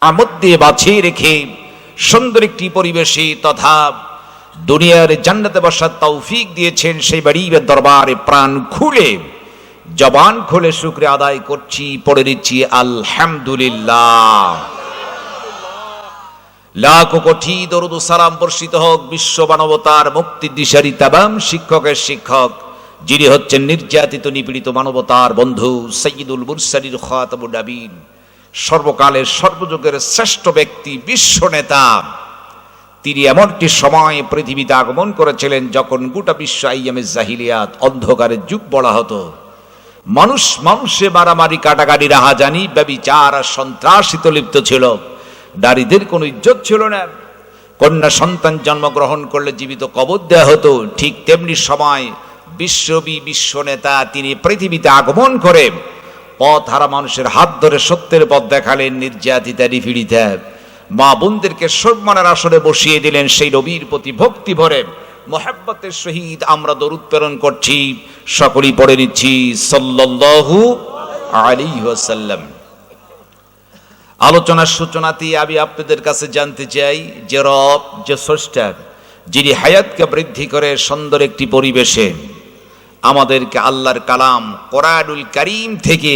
মধ্যে বাছিয়ে রেখে সুন্দর একটি পরিবেশে তথা দুনিয়ার জান্নাতে বসার তৌফিক দিয়েছেন। সেই বাড়ির দরবারে প্রাণ খুলে জবান খুলে শুকরিয়া আদায় করছি, পড়ে দিচ্ছি আলহামদুলিল্লাহ। লাখ কোটি দরুদ ও সালাম বর্ষিত হোক বিশ্ব মানবতার মুক্তির দিশারি তামাম শিক্ষকের শিক্ষক, যিনি হচ্ছেন নির্যাতিত নিপীড়িত মানবতার বন্ধু সাইয়্যিদুল মুরসালিন খাতামুন নবীন, সর্বকালের সর্বযুগের শ্রেষ্ঠ ব্যক্তি, বিশ্ব নেতা। তিনি এমন একটি সময় পৃথিবীতে আগমন করেছিলেন যখন গোটা বিশ্ব আইয়ামে জাহিলিয়াত, অন্ধকারের যুগ বলা হতো। মানুষে মারামারি, কাটাকাটি, রাহাজানি, ব্যভিচার আর সন্ত্রাসিতে লিপ্ত ছিল। নারীদের কোনো ইজ্জত ছিল না। কন্যা সন্তান জন্মগ্রহণ করলে জীবিত কবর দেওয়া হতো। ঠিক তেমনি সময় বিশ্ব নেতা তিনি পৃথিবীতে আগমন করে পথ হারা মানুষের হাত ধরে সত্যের পথ দেখালেন। নির্যাতিতা নিপীড়িতা মা বোনদেরকে সম্মানের আসরে বসিয়ে দিলেন। সেই নবীর প্রতি ভক্তি ভরে মোহাব্বতের সহিত আমরা দরুদ প্রেরণ করছি, সকলেই পড়ে নিচ্ছি সাল্লাল্লাহু আলাইহি ওয়াসাল্লাম। আলোচনার সূচনাতেই আমি আপনাদের কাছে জানতে চাই যে রব, যে স্রষ্টা, যিনি হায়াতকে বৃদ্ধি করে সুন্দর একটি পরিবেশে আমাদেরকে আল্লাহর কালাম কোরআনুল কারীম থেকে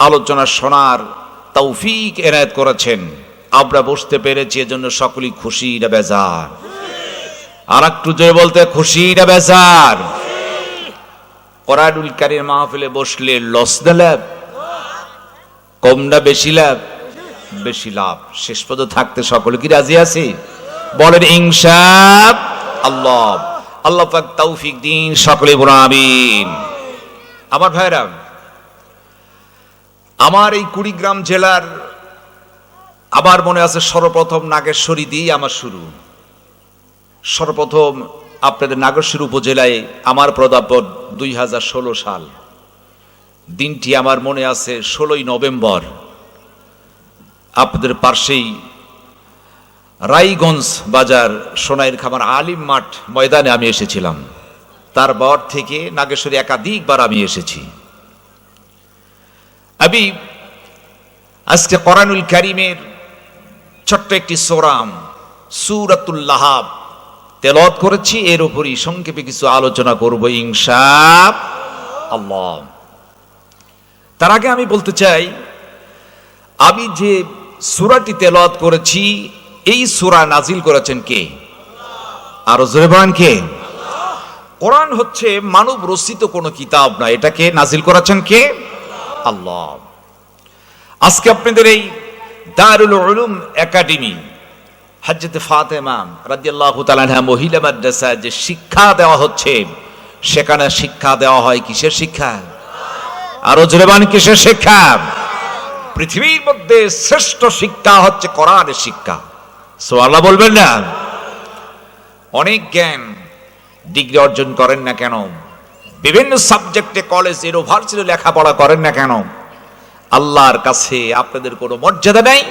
আলোচনা শোনার তৌফিক এনায়েত করেছেন, আমরা বসতে পেরেছি, এজন্য সকলেই খুশি না বেজার? আর একটু জোরে বলতে, খুশি না বেজার? কোরআনুল কারীম মাহফিলে বসলে লস না লাভ? কম না বেশি লাভ? বেশি লাভ। শেষ পর্যন্ত থাকতে সকলে কি রাজি আছি? বলেন ইনশাআল্লাহ। আল্লাহ পাক তৌফিক দিন, সকলে বলুন আমিন। আমার ভাইরা, আমার এই কুড়িগ্রাম জেলার আবার মনে আছে সর্বপ্রথম নাগেশ্বরী দিয়ে আমার শুরু। সর্বপ্রথম আপনাদের নাগেশ্বরী উপজেলায় আমার পদার্পণ 2016 সাল। দিনটি আমার মনে আছে 16ই নভেম্বর। আপনাদের পাশেই রায়গঞ্জ বাজার সোনাইর খামার আলিম মাঠ ময়দানে আমি এসেছিলাম। তারপর থেকে নাগেশ্বরী একাধিকবার আমি এসেছি। আমি আজকে কোরআনুল কারীমের ছোট্ট একটি সূরাম সূরাতুল লাহাব তেলাওয়াত করেছি। এর উপরই সংক্ষেপে কিছু আলোচনা করব ইনশাআল্লাহ। তার আগে আমি বলতে চাই, আমি যে সূরাটি তেলাওয়াত করেছি এই সূরা নাজিল করেছেন কে? আরো জোরে বলেন কে? কোরআন হচ্ছে মানব রচিত কোনো কিতাব না, এটাকে নাজিল করেছেন কে? আল্লাহ। আজকে আপনাদের এই দারুল উলুম একাডেমি হযরত ফাতেমা রাদিয়াল্লাহু তাআলা আনহা মহিলা মাদ্রাসা যে শিক্ষা দেওয়া হচ্ছে, সেখানে শিক্ষা দেওয়া হয় কিসের শিক্ষা? আরো জোরে বলেন কিসের শিক্ষা? পৃথিবীর মধ্যে শ্রেষ্ঠ শিক্ষা হচ্ছে কোরআনের শিক্ষা। সুবহানাল্লাহ বলবেন না? অনেক জ্ঞান ডিগ্রি অর্জন করেন না কেন, বিভিন্ন সাবজেক্টে কলেজ ইউনিভার্সিটি লেখাপড়া করেন না কেন, আল্লাহর কাছে আপনাদের কোনো মর্যাদা নেই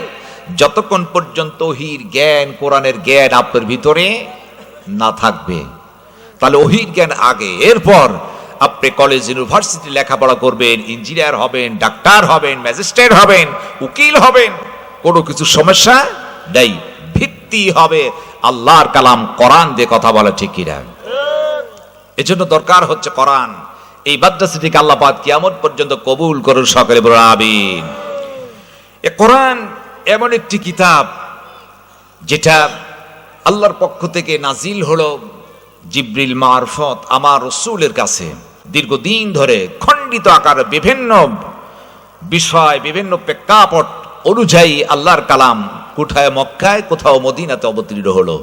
যতক্ষণ পর্যন্ত ওহীর জ্ঞান, কোরআনের জ্ঞান আপনার ভিতরে না থাকবে। তাহলে ওহীর জ্ঞান আগে, এরপর আপনি কলেজ ইউনিভার্সিটি লেখাপড়া করবেন, ইঞ্জিনিয়ার হবেন, ডাক্তার হবেন, ম্যাজিস্ট্রেট হবেন, উকিল হবেন, কোনো কিছু সমস্যা নেই। ভিত্তি হবে আল্লাহর কালাম কোরআন দিয়ে কথা বলা, ঠিক কিনা? এজন্য দরকার হচ্ছে কোরআন। এই মাদ্রাসাটিকে আল্লাহ পাক কিয়ামত পর্যন্ত কবুল করুন, সকলে বলুন আমিন। এই কোরআন এমন একটি কিতাব যেটা আল্লাহর পক্ষ থেকে নাজিল হলো জিবরিল মারফত আমার রাসূলের কাছে। দীর্ঘদিন ধরে খণ্ডিত আকারে বিভিন্ন বিষয়, বিভিন্ন প্রেক্ষাপট অনুযায়ী আল্লাহর কালাম কোথায় মক্কায়, কোথাও মদিনাতে অবতীর্ণ হলো।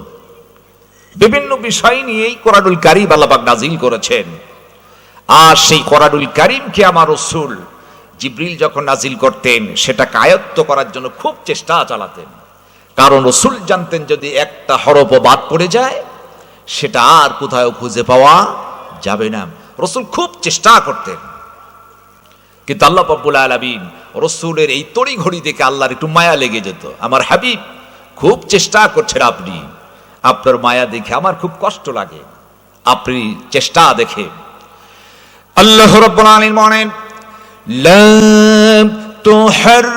বিভিন্ন বিষয় নিয়েই কোরআনুল কারীম আল্লাহ পাক নাজিল করেছেন। আর সেই কোরআনুল কারীমকে আমার রাসূল জিবরিল যখন নাজিল করতেন, সেটাকে আয়ত্ত করার জন্য খুব চেষ্টা চালাতেন। কারণ রাসূল জানতেন যদি একটা হরফও বাদ পড়ে যায় সেটা আর কোথাও খুঁজে পাওয়া যাবে না। রাসূল খুব চেষ্টা করতেন, কিন্তু আল্লাহ রাব্বুল আলামিন রাসূলের এই তড়িঘড়ি দেখে আল্লাহর একটু মায়া লেগে যেত। আমার হাবিব খুব চেষ্টা করছেন, আপনি, আপনার মায়া দেখে আমার খুব কষ্ট লাগে, আপনি চেষ্টা দেখে। আল্লাহ রাব্বুল আলামিন বলেন, লা তুহার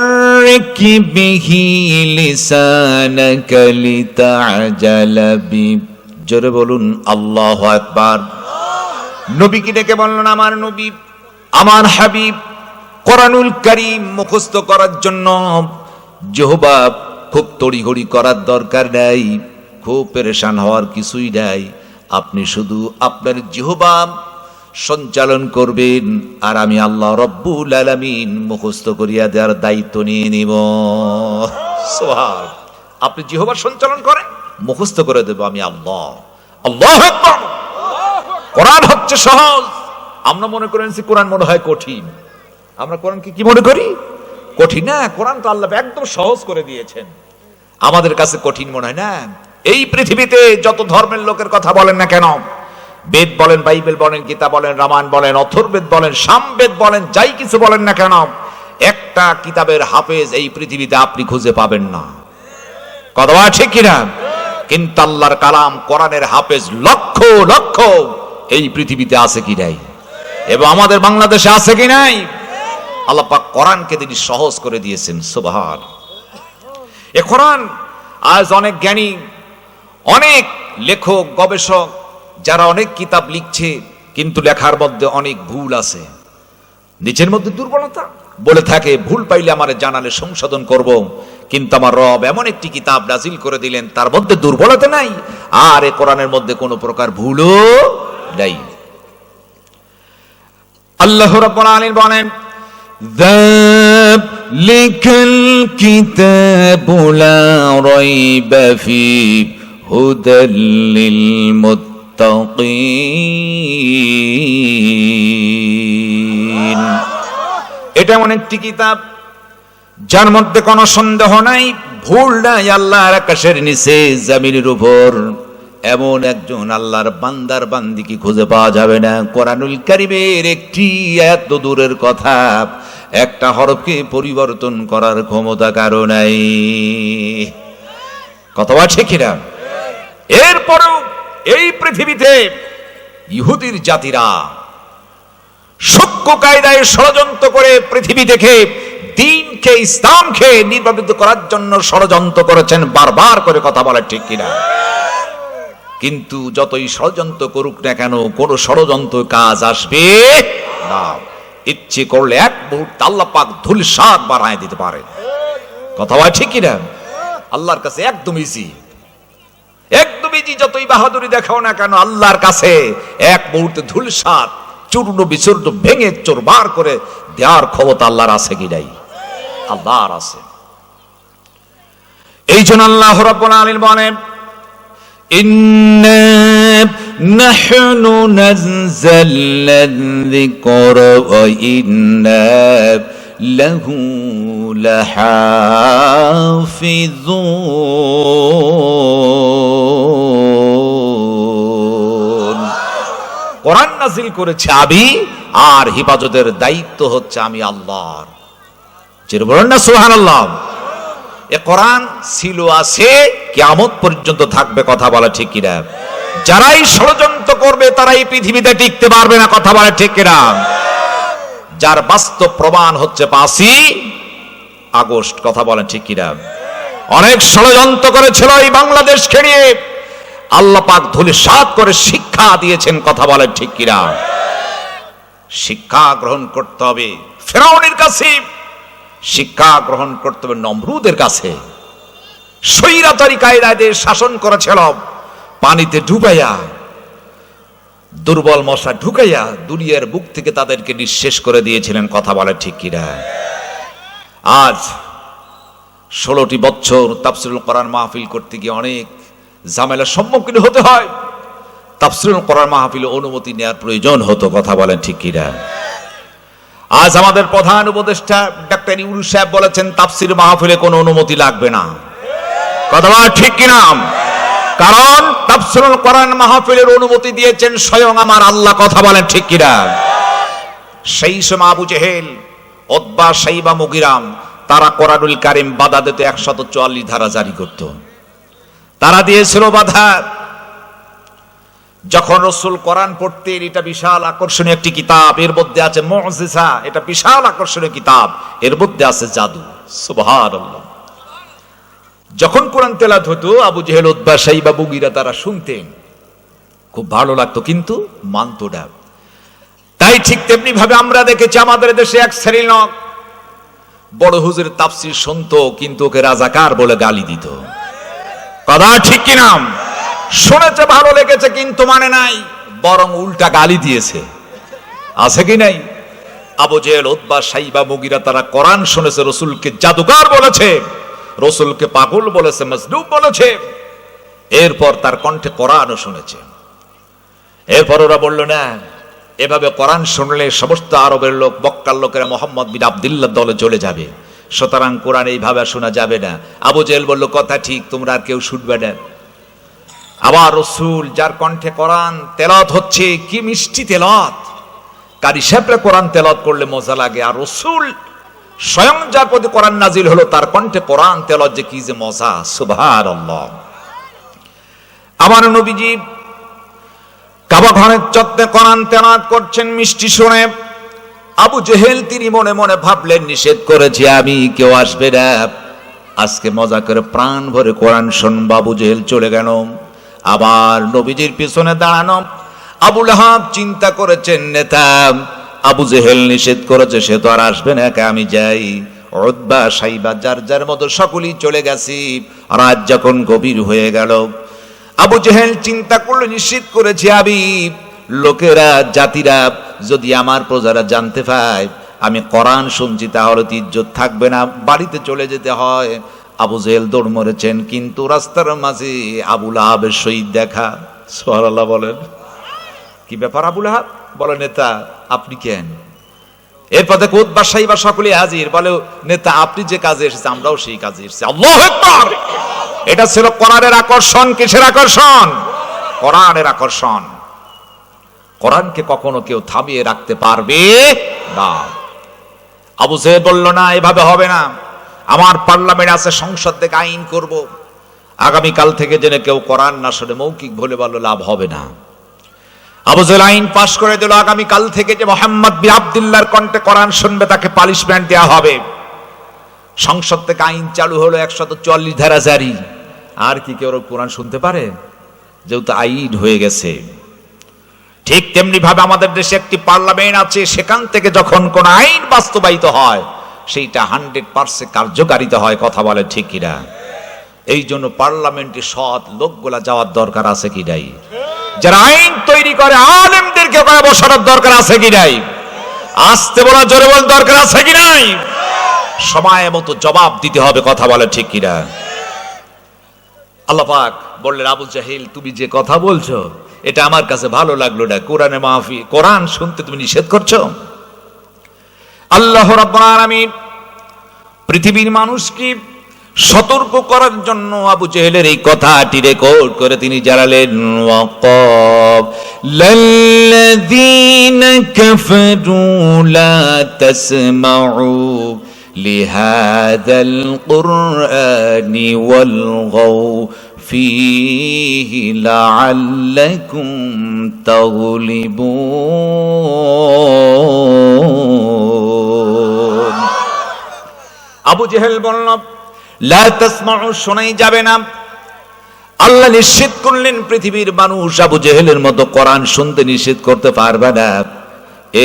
نحرك به لسانك لتعجل به জোরে বলুন আল্লাহু আকবার। নবীকে ডেকে বললেন, আমার নবী, আমার হাবিব, কোরআনুল কারীম মুখস্থ করার জন্য জিহ্বা খুব তড়িঘড়ি করার দরকার নাই, খুব পেরেশান হওয়ার কিছুই নাই। আপনি শুধু আপনার জিহ্বা সঞ্চালন করবেন, আর আমি আল্লাহ রব্বুল আলামিন মুখস্থ করিয়া দেওয়ার দায়িত্ব নিয়ে নিব। সুবহান। আপনি জিহ্বা সঞ্চালন করেন, মুখস্থ করে দেব আমি আল্লাহ। আল্লাহু আকবার। কোরআন হচ্ছে সহজ। আমরা মনে করেন যে কোরআন মনে হয় কঠিন। আমরা কোরআনকে কি মনে করি? কঠিন না। কোরআন তো আল্লাহ একদম সহজ করে দিয়েছেন, আমাদের কাছে কঠিন মনে হয় না। এই পৃথিবীতে যত ধর্মের লোকের কথা বলেন না কেন, বেদ বলেন, বাইবেল বলেন, গীতা বলেন, রামায়ণ বলেন, অথর্ববেদ বলেন, সামবেদ বলেন, যাই কিছু বলেন না কেন, একটা কিতাবের হাফেজ এই পৃথিবীতে আপনি খুঁজে পাবেন না। কথা ঠিক কিনা? কিন্তু আল্লাহর কালাম কোরআনের হাফেজ লক্ষ লক্ষ এই পৃথিবীতে আছে কি নাই, এবং আমাদের বাংলাদেশে আছে কি নাই। আল্লাহ পাক কোরআনকে তিনি সহজ করে দিয়েছেন। সুবহান। এ কোরআন আজ অনেক জ্ঞানী, অনেক লেখক, গবেষক যারা অনেক কিতাব লিখছে, কিন্তু লেখার মধ্যে অনেক ভুল আছে, নিচের মধ্যে দুর্বলতা বলে থাকে। ভুল পাইলে আমারে জানালে সংশোধন করব, কিন্তু আমার রব এমন একটি কিতাব নাজিল করে দিলেন তার মধ্যে দুর্বলতা নাই, আর এ কোরআনের মধ্যে কোনো প্রকার ভুলও নাই। আল্লাহ রাব্বুল আলামিন বলেন, যালিকাল কিতাবু লা রাইবা ফীহি হুদাল লিল মুত্তাকিন। এটা এমন একটি কিতাব যার মধ্যে কোনো সন্দেহ নাই, ভুল নাই। আল্লাহর আকাশের নিচে জমিনের উপর এমন একজন আল্লাহর বান্দার বান্দিকে খুঁজে পাওয়া যাবে না কোরআনুল কারীমের একটি আয়াত তো দূরের কথা, একটা হরফকে পরিবর্তন করার ক্ষমতা কারো নাই। কথা আছে কিনা? এরপরেও এই পৃথিবীতে ইহুদির জাতিরা সূক্ষ্ম কায়দায় ষড়যন্ত্র করে পৃথিবী থেকে দ্বীনকে, ইসলামকে নির্বাপিত করার জন্য ষড়যন্ত্র করেছেন, বারবার করে কথা বলে ঠিক কিনা? কিন্তু যতই ষড়যন্ত্র করুক না কেন, কোন ষড়যন্ত্র কাজ আসবে না। ইচ্ছে করলে এক মুহূর্তে আল্লাহ পাক ধূলিসাৎ বাড়ায় দিতে পারে। কথা হয় ঠিক কিনা? আল্লাহর কাছে একদম ইজি, একদম ইজি। যতই বাহাদুরি দেখাও না কেন, আল্লাহর কাছে এক মুহূর্তে ধূলিসাৎ, চূর্ণ বিচূর্ণ ভেঙে চোরমার করে দেওয়ার ক্ষমতা আল্লাহর আছে কি নাই? আল্লাহর আছে। এই জন্য আল্লাহ রাব্বুল আলামিন বলেন, ইন্না নাহনু নাযালনা যিকরা ওয়া ইন্না লাহু লাহাফিজুন। কোরআন নাযিল করেছে আমি, আর হিফাজতের দায়িত্ব হচ্ছে আমি আল্লাহর। যেটা বলেন না সুবহানাল্লাহ। এ কোরআন ছিল, আছে, কিয়ামত পর্যন্ত থাকবে। কথা বলা ঠিক কিনা? যারাই ষড়যন্ত্র করবে তারাই পৃথিবীতে টিকতে পারবে না। কথা বলা ঠিক কিনা? যার বাস্তব প্রমাণ হচ্ছে 5ই আগস্ট। কথা বলেন ঠিক কিনা? অনেক ষড়যন্ত্র করেছিল এই বাংলাদেশকে নিয়ে, আল্লাহ পাক ধূলিসাৎ করে শিক্ষা দিয়েছেন। কথা বলেন ঠিক কিনা? শিক্ষা গ্রহণ করতে হবে ফিরআউনের কাছে, শিক্ষা গ্রহণ করতে হবে নমরুদের কাছে। স্বৈরাচারী কায়দায় শাসন করেছিল, পানিতে ডুবাইয়া, দুর্বল মশা ঢুকাইয়া দুনিয়ার বুক থেকে তাদেরকে নিঃশেষ করে দিয়েছিলেন। কথা বলে ঠিক কিনা? আজ 16টি বছর তাফসীরুল কোরআন মাহফিল করতে গিয়ে অনেক ঝামেলার সম্মুখীন হতে হয়। তাফসীরুল কোরআন মাহফিলে অনুমতি নেওয়ার প্রয়োজন হতো। কথা বলেন ঠিক কিনা? আজ আমাদের প্রধান উপদেষ্টা ডাক্তার ইউনূস সাহেব বলেছেন তাফসীর মাহফিলে কোনো অনুমতি লাগবে না। কথা বলেন ঠিক কিনা? কারণ তাফসীরুল কোরআন মাহফিলের অনুমতি দিয়েছেন স্বয়ং আমার আল্লাহ। কথা বলেন ঠিক কিনা? সেই সময় আবু জেহেল, উতবা, শাইবা, মুগিরাম তারা কোরআনুল কারীম বাধা দিতে 144 ধারা জারি করত। তারা দিয়েছিল বাধা। যখন রাসূল কোরআন পড়তেন, এটা বিশাল আকর্ষণীয় একটি কিতাব, এর মধ্যে আছে মুজিজা, এটা বিশাল আকর্ষণীয় কিতাব, এর মধ্যে আছে জাদু। সুবহানাল্লাহ। যখন কোরআন তেলাওয়াত হতো আবু জেহেল, উতবা, শাইবা, মুগীরা তারা শুনতেন, খুব ভালো লাগতো, কিন্তু মানতো না। তাই ঠিক তেমনি ভাবে আমরা দেখেছি আমাদের দেশে এক শ্রেণীর লোক বড় হুজুরের তাফসীর শুনতো, কিন্তু ওকে রাজাকার বলে গালি দিত। কথা ঠিক কিনা? শুনেছে, ভালো লেগেছে, কিন্তু মানে নাই, বরং উল্টা গালি দিয়েছে। আছে কি নাই? আবু জেহেল, উতবা, শাইবা, মুগীরা তারা কোরআন শুনেছে, রসুলকে জাদুকর বলেছে, রসুলকে পাগল বলেছে, মজনুব বলেছে। এরপর তার কণ্ঠে কোরআনও শুনেছে। এরপর ওরা বলল না, এভাবে কোরআন শুনলে সমস্ত আরবের লোক, মক্কার লোকেরা মোহাম্মদ বিন আব্দুল্লাহ দলে চলে যাবে, সুতরাং কোরআন এইভাবে শোনা যাবে না। আবু জেহেল বলল, কথা ঠিক, তোমরা আর কেউ শুনবে না। আবার রসুল যার কণ্ঠে কোরআন তেলাওয়াত হচ্ছে, কি মিষ্টি তেলাওয়াত, কারি সাহেবরা কোরআন তেলাওয়াত করলে মজা লাগে, আর রসুল স্বয়ং যার প্রতি কোরআন নাজিল হলো তার কণ্ঠে কোরআন তেলাওয়াত যে কি যে মজা, সুবহানাল্লাহ। আমার নবীজি কাবা ঘরের চত্বরে কোরআন তেলাওয়াত করছেন, মিষ্টি শুনে আবু জেহেল তিনি মনে মনে ভাবলেন, নিষেধ করেছি আমি, কেউ আসবে না, আজকে মজা করে প্রাণ ভরে কোরআন শুনবো। আবু জেহেল চলে গেল। আবার নবীজির পিছনে দাঁড়ানো আবু লাহাব চিন্তা করেছেন, নেতা আবু জেহেল নিষেধ করেছে, সে তো আর আসবে না, আমি যাই। উতবা, শাইবা যার যার মতো সকলেই চলে গেছি। রাত যখন গভীর হয়ে গেল, আবু জেহেল চিন্তা করলো, নিষেধ করেছি আমি, লোকেরা, জাতিরা যদি আমার প্রজারা জানতে পায় আমি কোরআন শুনছি, তাহলে তো ইজ্জত থাকবে না, বাড়িতে চলে যেতে হয়। আবু জেহেল দৌড় মরেছেন, কিন্তু রাস্তার মাঝে আবু লাহাবের সহিত দেখা। সুবহানাল্লাহ বলেন। কি ব্যাপার আবু লাহাব? বলে, নেতা আপনি কেন? এরপর দেখো উতবা, শাইবা সকলে হাজির। বলে, নেতা আপনি যে কাজে এসেছে আমরাও সেই কাজে এসেছি। আল্লাহু আকবার। এটা ছিল কোরআনের আকর্ষণ। কিসের আকর্ষণ? কোরআনের আকর্ষণ। কোরআনকে কখনো কেউ থামিয়ে রাখতে পারবে না। আবু জেহেল বলল, না, এভাবে হবে না, আমার পার্লামেন্ট আছে, সংসদ থেকে আইন করব, আগামীকাল থেকে জেনে কেউ কোরআন না শুনে মৌখিক বলে বলল লাভ হবে না। আবু জেহেল আইন পাশ করে দিল, আগামীকাল থেকে যে মোহাম্মদ বিন আব্দুল্লাহর কণ্ঠে কোরআন শুনবে তাকে পানিশমেন্ট দেওয়া হবে। সংসদ থেকে আইন চালু হলো, 144 ধারা জারি। আর কি কেউ কোরআন শুনতে পারে? যেহেতু আইন হয়ে গেছে। ঠিক তেমনি ভাবে আমাদের দেশে একটি পার্লামেন্ট আছে, সেখান থেকে যখন কোন আইন বাস্তবায়িত হয় সেইটা 100% কার্যকারিতা হয়। কথা বলে ঠিক কিনা? এই জন্য পার্লামেন্টে সৎ লোকগুলা যাওয়ার দরকার আছে কি নাই? যারা আইন তৈরি করে আলেমদেরকে ওখানে বসানোর দরকার আছে কি নাই? আসতে বলা, জোরে বল, দরকার আছে কি নাই? সময় মতো জবাব দিতে হবে। কথা বলে ঠিক কিনা? আল্লাহ পাক বললেন, আবু জাহিল তুমি যে কথা বলছো এটা আমার কাছে ভালো লাগলো না, কোরআনে মাহফিল, কোরআন শুনতে তুমি নিষেধ করছো। আল্লাহ রাব্বুল আলামিন পৃথিবীর মানুষকে সতর্ক করার জন্য আবু জেহেলের এই কথাটি রেকর্ড করে তিনি জানালেন, ওয়াকাব লাল্লাযীনা কাফারু লা তাসমাউ লিহাযাল কুরআনি ওয়ালগাউ ফীহি লাআল্লাকুম তাগলিবুন। আবু জেহেল বলল, লা তাসমাউ, শোনাই যাবে না। আল্লাহ নিষেধ করলেন, পৃথিবীর মানুষ আবু জেহেলের মতো কোরআন শুনতে নিষেধ করতে পারবে না।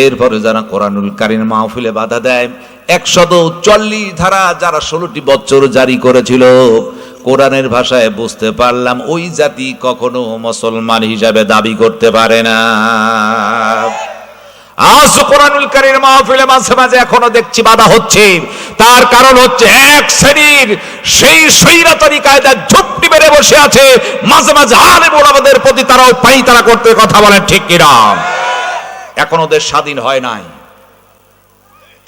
এরপরে যারা কোরআনুল কারীম মাহফিলে বাধা দেয়, 144 ধারা যারা 16টি বছর জারি করেছিল, কোরআনের ভাষায় বুঝতে পারলাম ওই জাতি কখনো মুসলমান হিসাবে দাবি করতে পারে না। আজ কোরআনুল কারীম মাহফিলে মাঝে মাঝে এখনো দেখছি বাধা হচ্ছে। তার কারণ হচ্ছে এক শ্রেণীর সেই স্বৈরাচারী কায়দার ঝুপটি বেড়ে বসে আছে, মাঝে মাঝে আলেম ওলামাদের প্রতি তারাও পায়তারা করতে কথা বলেন ঠিক কিনা? এখনো দেশ স্বাধীন হয় নাই,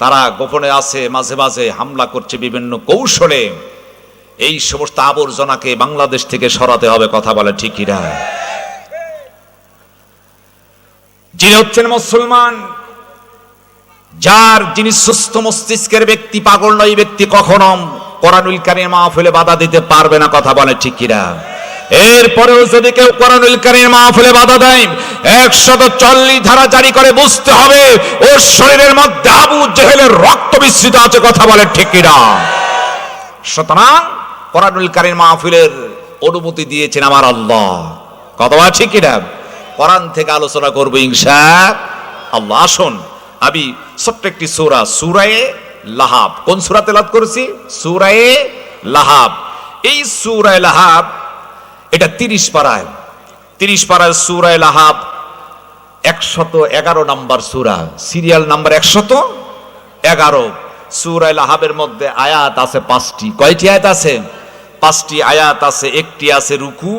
তারা গোপনে আছে, মাঝে মাঝে হামলা করছে বিভিন্ন কৌশলে। এই সমস্ত আবর্জনাকে বাংলাদেশ থেকে সরাতে হবে। কথা বলে ঠিক কিনা? যিনি হচ্ছেন মুসলমান, যিনি সুস্থ মস্তিষ্কের ব্যক্তি, পাগল নয় ব্যক্তি, কখনো কোরআনুল কারীম মাহফিলে বাধা দিতে পারবে না। কথা বলে ঠিক কিনা? এরপরেও যদি কেউ কোরআনুল কারীম মাহফিলে বাধা দেয়, 144 ধারা জারি করে বুঝতে হবে ওর শরীরের মধ্যে আবু জেহেলের রক্ত মিশ্রিত আছে। কথা বলে ঠিক কিনা? সুতরাং কোরআনুল কারীম মাহফিলের অনুমতি দিয়েছেন আমার আল্লাহ। কথা বলা ঠিক কিনা? কোরআন থেকে আলোচনা করব ইনশাআল্লাহ। আসুন আমি ছোট্ট একটি সূরা, সূরায়ে লাহাব। কোন সূরা তেলাওয়াত করেছি? সূরায়ে লাহাব। এই সূরায়ে লাহাব এটা 30 পারায়, 30 পারায় সূরায়ে লাহাব 111 নম্বর সূরা, সিরিয়াল নাম্বার 111। সূরা লাহাবের মধ্যে আয়াত আছে 5টি। কয়টি আয়াত আছে? 5টি আয়াত আছে। একটি আছে রুকু,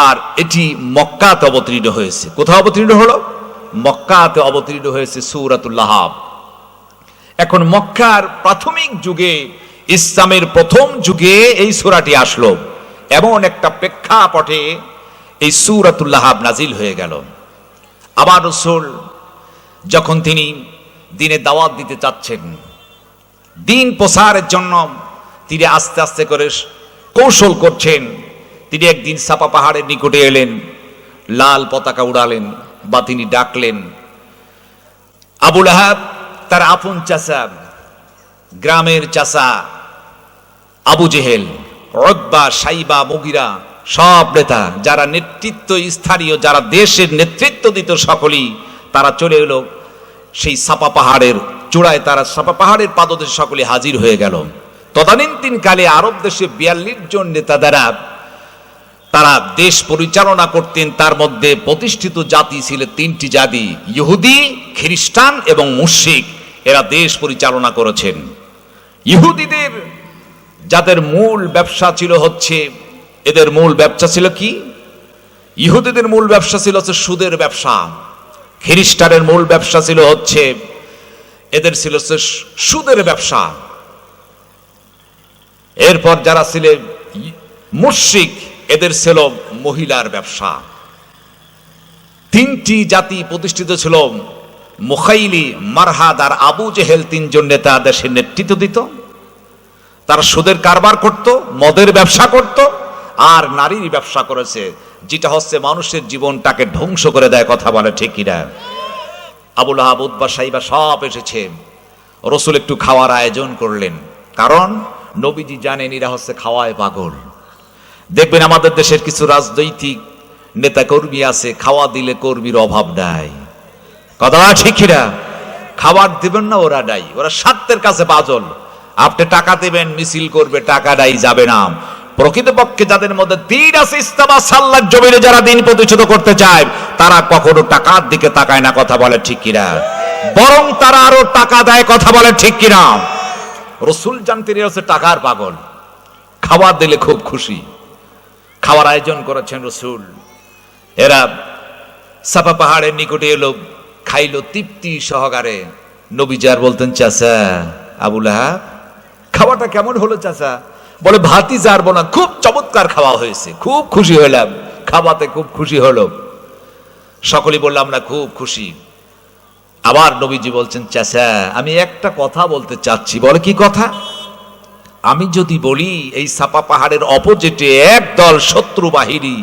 আর এটি মক্কাতে অবতীর্ণ হয়েছে। কোথায় অবতীর্ণ হলো? মক্কাতে অবতীর্ণ হয়েছে সূরাতুল লাহাব। এখন মক্কার প্রাথমিক যুগে, ইসলামের প্রথম যুগে এই সূরাটি আসলো। এমন একটা প্রেক্ষাপটে এই সূরাতুল লাহাব নাজিল হয়ে গেল। আবার রাসূল যখন তিনি দিনে দাওয়াত দিতে চাচ্ছেন, দিন প্রসারের জন্য তিনি আস্তে আস্তে করে কৌশল করছেন। তিনি একদিন সাপা পাহাড়ের নিকটে এলেন, লাল পতাকা উড়ালেন, বা তিনি ডাকলেন। আবু লাহাব তার আপন চাচা, গ্রামের চাচা আবু জেহেল, উতবা, সাইবা, মুগিরা, সব নেতা যারা নেতৃত্ব স্থানীয়, যারা দেশের নেতৃত্ব দিত, সকলেই তারা চলে এলো সেই সাপা পাহাড়ের চূড়ায়। তারা সাপা পাহাড়ের পাদদেশে সকলে হাজির হয়ে গেল। তদানীন্তন কালে আরব দেশে 42 জন নেতা দ্বারা তারা দেশ পরিচালনা করতেন। তার মধ্যে প্রতিষ্ঠিত জাতি ছিল 3টি জাতি, ইহুদি, খ্রিস্টান এবং মুশরিক। এরা দেশ পরিচালনা করেছেন। ইহুদিদের যাদের মূল ব্যবসা ছিল হচ্ছে, এদের মূল ব্যবসা ছিল কি? ইহুদিদের মূল ব্যবসা ছিল হচ্ছে সুদের ব্যবসা। খ্রিস্টানের মূল ব্যবসা ছিল হচ্ছে, এদের ছিল হচ্ছে সুদের ব্যবসা। এরপর যারা ছিল মুশরিক, এদের ছিল মহিলার ব্যবসা। 3টি জাতি প্রতিষ্ঠিত ছিল। মুখাইলি, মারহাদ আর আবু জেহেল 3 জন নেতা দেশের নেতৃত্ব দিত। তারা সুদের কারবার করত, মদের ব্যবসা করত, আর নারীর ব্যবসা করেছে, যেটা হচ্ছে মানুষের জীবনটাকে ধ্বংস করে দেয়। কথা বলে ঠিক কিনা? আবু লাহাব, উতবা, সাইবা সব এসেছে। রাসূল একটু খাওয়ার আয়োজন করলেন, কারণ নবীজি জানেন এরা হচ্ছে খাওয়ায় পাগল। দেখবেন আমাদের দেশের কিছু রাজনৈতিক নেতা কর্মী আছে, খাওয়া দিলে কর্মীর অভাব নাই। কথা ঠিক কিনা? খাবার দিবেন না, ওরা নাই, ওরা স্বার্থের কাছে পাগল। আপনি টাকা দেবেন, মিছিল করবে, টাকা নাই, যাবে না। প্রকৃতপক্ষে যাদের মধ্যে দিন আছে, ইসলাম সাল্লাল্লাহর জমিনে যারা দিন প্রতিষ্ঠিত করতে চায়, তারা কখনো টাকার দিকে তাকায় না। কথা বলে ঠিক কিনা? বরং তারা আরো টাকা দেয়। কথা বলে ঠিক কিনা? রাসূল জানতেন এরা হচ্ছে টাকার পাগল, খাবার দিলে খুব খুশি। খাওয়ার আয়োজন করেছেন রাসূল। এরা সাফা পাহাড়ের নিকটে এলো, খাইলো তৃপ্তি সহকারে। নবীজি আর বলতেন, চাচা আবু লাহাব, খাওয়াটা কেমন হলো চাচা? বলে, ভাতই জারবো না, খুব চমৎকার খাওয়া হয়েছে, খুব খুশি হলাম, খাওয়াতে খুব খুশি হলো। সকলেই বললাম না, খুব খুশি। আবার নবীজি বলছেন, চাচা আমি একটা কথা বলতে চাচ্ছি। বলে, কি কথা? আমি যদি বলি এই সাপা পাহাড়ের অপোজিটে একদল শত্রু বাহিনী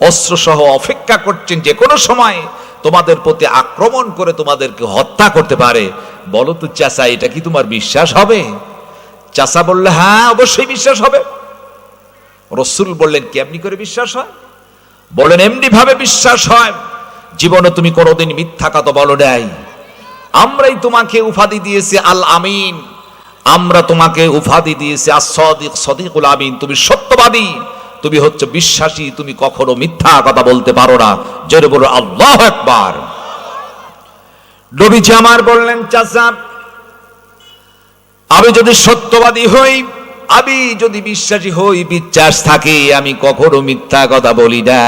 অস্ত্রসহ অপেক্ষা করছেন, যে কোনো সময় তোমাদের প্রতি আক্রমণ করে তোমাদেরকে হত্যা করতে পারে, বলো তো চাচা এটা কি তোমার বিশ্বাস হবে? চাচা বললে, হ্যাঁ অবশ্যই বিশ্বাস হবে। রাসূল বললেন, কেমনি করে বিশ্বাস হয়? বলেন, এমনি ভাবে বিশ্বাস হয়, জীবনে তুমি কোনোদিন মিথ্যা কথা বলো নাই। আমরাই তোমাকে উপাধি দিয়েছি আল আমিন, আমরা তোমাকে উপাধি দিয়েছি as-সাদিক, সাদিকুল আমিন। তুমি সত্যবাদী, তুমি হচ্ছে বিশ্বাসী, তুমি কখনো মিথ্যা কথা বলতে পারো না। জোরে বলো আল্লাহু আকবার। নবীজি আমার বললেন, চাচা আমি যদি সত্যবাদী হই, আমি যদি বিশ্বাসী হই, বিশ্বাস থাকে, আমি কখনো মিথ্যা কথা বলি না,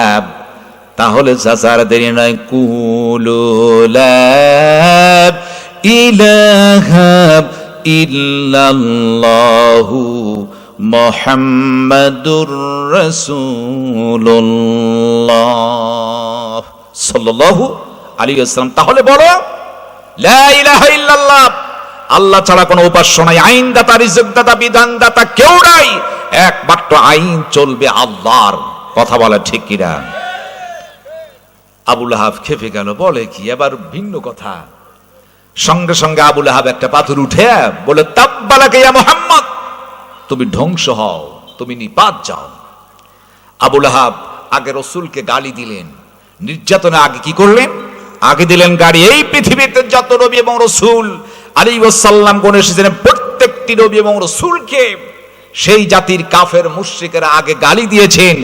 তাহলে চাচার দেরি নয়, কুলু লা ইলাহা ইল্লাল্লাহু মুহাম্মাদুর রাসূলুল্লাহ সাল্লাল্লাহু আলাইহি ওয়াসাল্লাম। তাহলে বলো, লা ইলাহা ইল্লাল্লাহ, আল্লাহ ছাড়া কোনো উপাস্য নাই, আইনদাতা, রিজকদাতা, বিধানদাতা কেউ নাই, একমাত্র আইন চলবে আল্লাহর। কথা বলা ঠিক কিনা? আবু লাহাব খেপে গেল, বলে কি এবার ভিন্ন কথা। সঙ্গে সঙ্গে আবু লাহাব একটা পাথর উঠে বলে, তাব্বালাকা ইয়া মুহাম্মদ, তুমি ধ্বংস হও, তুমি নিপাত যাও। আবুল আহাব আগে রসুলকে গালি দিলেন, নির্যাতনে আগে কি করলেন? আগে দিলেন গালি। এই পৃথিবীতে যত নবী এবং রসুল আলাইহিস সালাম কোন এসেছেন, প্রত্যেকটি নবী এবং রসুলকে সেই জাতির কাফের মুশরিকেরা আগে গালি দিয়েছেন,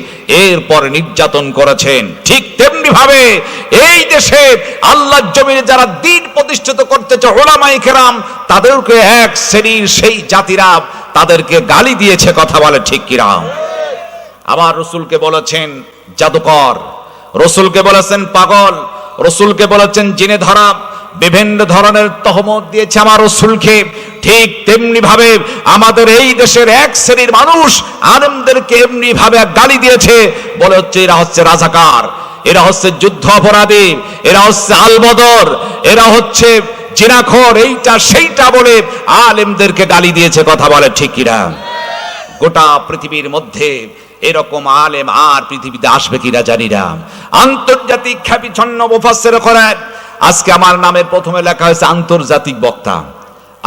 এরপর নির্যাতন করেছেন। ঠিক তেমনি ভাবে এই দেশে আল্লাহর জমিনে যারা দ্বীন প্রতিষ্ঠিত করতে চায় উলামায়ে কেরাম, তাদেরকে এক শ্রেণীর সেই জাতিরা তাদেরকে গালি দিয়েছে। কথা বলে ঠিক কিনা? আবার রসুলকে বলেছেন জাদুকর, রসুলকে বলেছেন পাগল, রসুলকে বলেছেন জিনে ধরা, বিভিন্ন ধরনের তহমত দিয়েছে আমার রসুলকে। ঠিক তেমনি ভাবে আমাদের এই দেশের এক শ্রেণীর মানুষ আলেমদেরকে এমনি ভাবে গালি দিয়েছে, বলে হচ্ছে এরা হচ্ছে রাজাকার, এরা হচ্ছে যুদ্ধ অপরাধী, এরা হচ্ছে আলবদর, এরা হচ্ছে জিনাখোর, এইটা সেইটা বলে আলেমদেরকে গালি দিয়েছে। কথা বলে ঠিক কিনা? গোটা পৃথিবীর মধ্যে এরকম আলেম আর পৃথিবীতে আসবে কিনা জানি না। আন্তর্জাতিক খ্যাতিছন্ন মুফাসসির করেন, আজকে আমার নামের প্রথমে লেখা হয়েছে আন্তর্জাতিক বক্তা।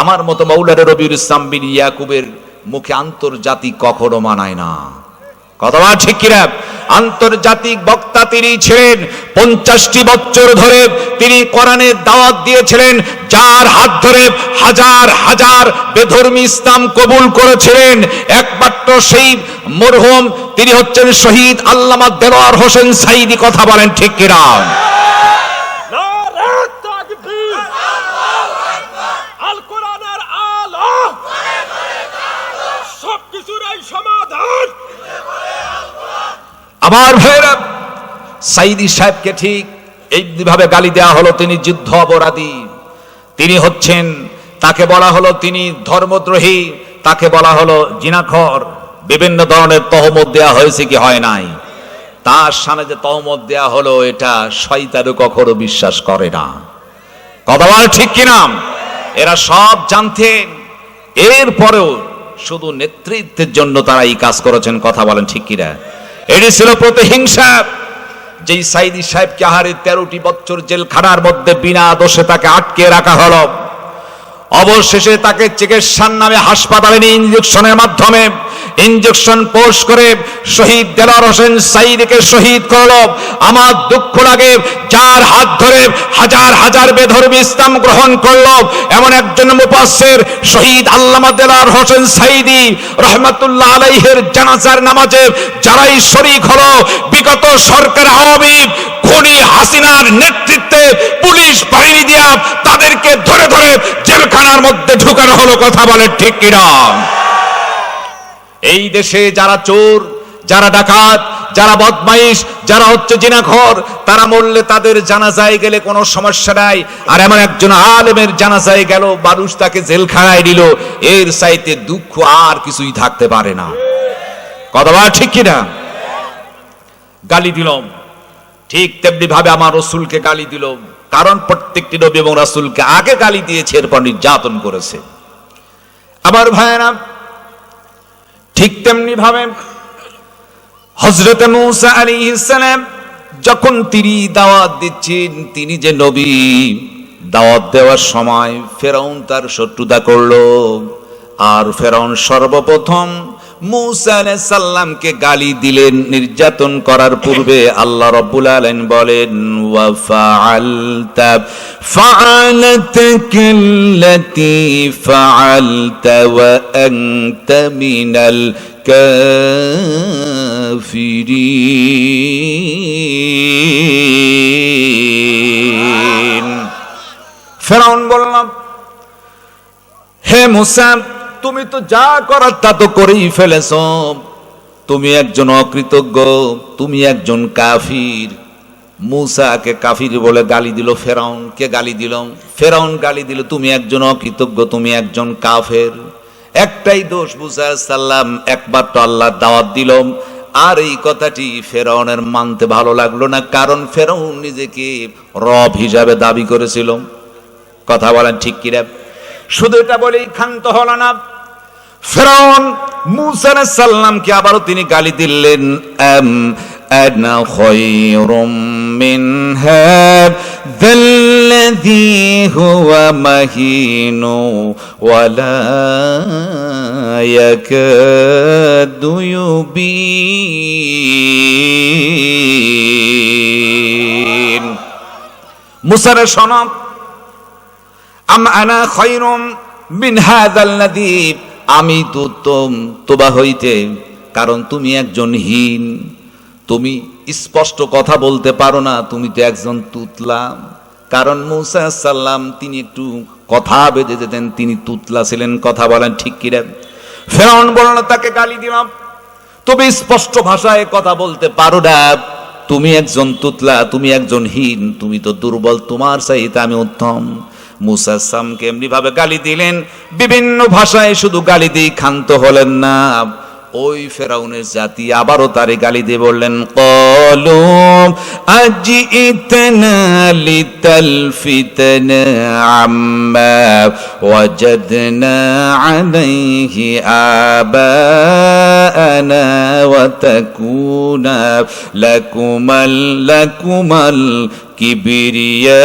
আমার মতো মাওলানা রবিউল ইসলাম বিন ইয়াকুবের মুখে আন্তর্জাতিক কখনো মানায় না। কথা বলা ঠিক কিনা? আন্তর্জাতিক বক্তা তিনি ছিলেন। 50টি বছর ধরে তিনি কোরআনের দাওয়াত দিয়েছিলেন, যার হাত ধরে হাজার হাজার বেধর্মী ইসলাম কবুল করেছিলেন একমাত্র সেই মরহুম তিনি হচ্ছেন শহীদ আল্লামা দেলোয়ার হোসেন সাঈদী। কথা বলেন ঠিক কিনা? আমার ভাইরা, সাঈদী সাহেবকে ঠিক এইভাবে গালি দেওয়া হলো, তিনি যুদ্ধ অপরাধী, তিনি হচ্ছেন, তাকে বলা হলো তিনি ধর্মদ্রোহী, তাকে বলা হলো জিনাখোর, বিভিন্ন ধরনের তহমত দেওয়া হয়েছে কি হয় নাই? তার সামনে যে তহমত দেওয়া হলো এটা শয়তানও কখনো বিশ্বাস করে না। কথা বল ঠিক কিনা? এরা সব জানতেন, এরপরেও শুধু নেতৃত্বের জন্য তারা এই কাজ করেছেন। কথা বলেন ঠিক কিনা? এটি ছিল প্রতিহিংসা। যেই সাঈদী সাহেবকে আহারে 13টি বছর জেলখানার মধ্যে বিনা দোষে তাকে আটকে রাখা হলো, অবশেষে তাকে চিকিৎসার নামে হাসপাতালে নিয়ে ইঞ্জেকশনের মাধ্যমে ইঞ্জেকশন পোষ করে শহীদ দেলোয়ার হোসেন সাঈদীকে শহীদ করলো। আমার দুঃখ লাগে, যার হাত ধরে হাজার হাজার বেধর্মী ইসলাম গ্রহণ করলো এমন একজন মুফাসসির শহীদ আল্লামা দেলোয়ার হোসেন সাঈদী রহমাতুল্লাহ আলাইহির জানাজার নামাজে যারাই শরীক হলো, বিগত সরকার আওয়ামী খুনি হাসিনার নেতৃত্বে পুলিশ বাহিনী দিয়া তাদেরকে ধরে ধরে জেলখানার মধ্যে ঢুকানো হলো। কথা বলে ঠিক কিনা? এই দেশে যারা চোর, যারা ডাকাত, যারা বদমাইশ, যারা হচ্ছে জিনাখোর, তারা মরলে তাদের জানাজায় গেলে কোনো সমস্যা নাই, আর এমন একজন আলেমের জানাজায় গেল, মানুষ তাকে জেলখানায় দিল, এর চাইতে দুঃখ আর কিছুই থাকতে পারে না। কথা বলা ঠিক কিনা? গালি দিলাম, ঠিক তেমনি ভাবে আমার রসুলকে গালি দিল, কারণ প্রত্যেকটি নবী এবং রাসূলকে আগে গালি দিয়েছে, এরপর নির্যাতন করেছে। আমার ভাইয়েরা, ঠিক তেমনি ভাবে হযরত মুসা আলাইহিস সালাম যখন তিনি দাওয়াত দিচ্ছেন, তিনি যে নবী, দাওয়াত দেওয়ার সময় ফেরাউন তার শত্রুতা করলো, আর ফেরাউন সর্বপ্রথম মুসা আলাইহিস সালামকে গালি দিলেন। নির্যাতন করার পূর্বে আল্লাহ রাব্বুল আলামিন বলেন, ওয়া ফাআলতা ফাআলাতাকাল্লাতী ফাআলতা ওয়া আনতা মিনাল কাফিরিন। ফেরাউন বলল, হে মুসা, তুমি তো যা করার তা তো করেই ফেলেছ, তুমি একজন অকৃতজ্ঞ, তুমি একজন কাফির। মুসাকে কাফির বলে গালি দিল, ফেরাউনকে গালি দিল, ফেরাউন গালি দিল তুমি একজন অকৃতজ্ঞ, তুমি একজন কাফের। একটাই দোষ, মুসা আলাইহিস সালাম একবার তো আল্লাহর দাওয়াত দিল, আর এই কথাটি ফেরাউনের মানতে ভালো লাগলো না, কারণ ফেরাউন নিজেকে রব হিসাবে দাবি করেছিল। কথা বলেন ঠিক কিনা? শুধু এটা বলেই ক্ষান্ত হলো না, ফেরাউন মুসা আলাইহিস সালামকে আবারও তিনি গালি দিলেন, আনা খায়রুম মিন যাল্লাযী হুয়া মাহিনু ওয়া লা ইয়াকাদু ইউবিন। মুসার শোনো, আনা খায়রুম মিন হাযাল্লাযী, আমি তো উত্তম তোবা হইতে, কারণ তুমি একজন হীন, তুমি স্পষ্ট কথা বলতে পারো না, তুমি তো একজন তুতলা। কারণ মূসা আলাইহিস সালাম তিনি একটু কথা বেঁধে যেতেন, তিনি তুতলা ছিলেন, কথা বলেন ঠিক কি রে? ফেরাউন বলল, তাকে গালি দিলাম, তুমি স্পষ্ট ভাষায় কথা বলতে পারো না, তুমি একজন তুতলা, তুমি একজন হীন, তুমি তো দুর্বল, তোমার চাইতে আমি উত্তম। মূসা আলাইহিস সালামকে এমনি ভাবে গালি দিলেন, বিভিন্ন ভাষায় শুধু গালি দিয়ে ক্ষান্ত হলেন না। ওই ফেরাউনের জাতি আবারও তারে গালি দিয়ে বললেন, ক্বালু আজিইতানা লিতালফিতানা আম্মা ওয়াজাদনা আলাইহি আবাআনা ওয়া তাকুনা লাকুমাল কিবরিয়া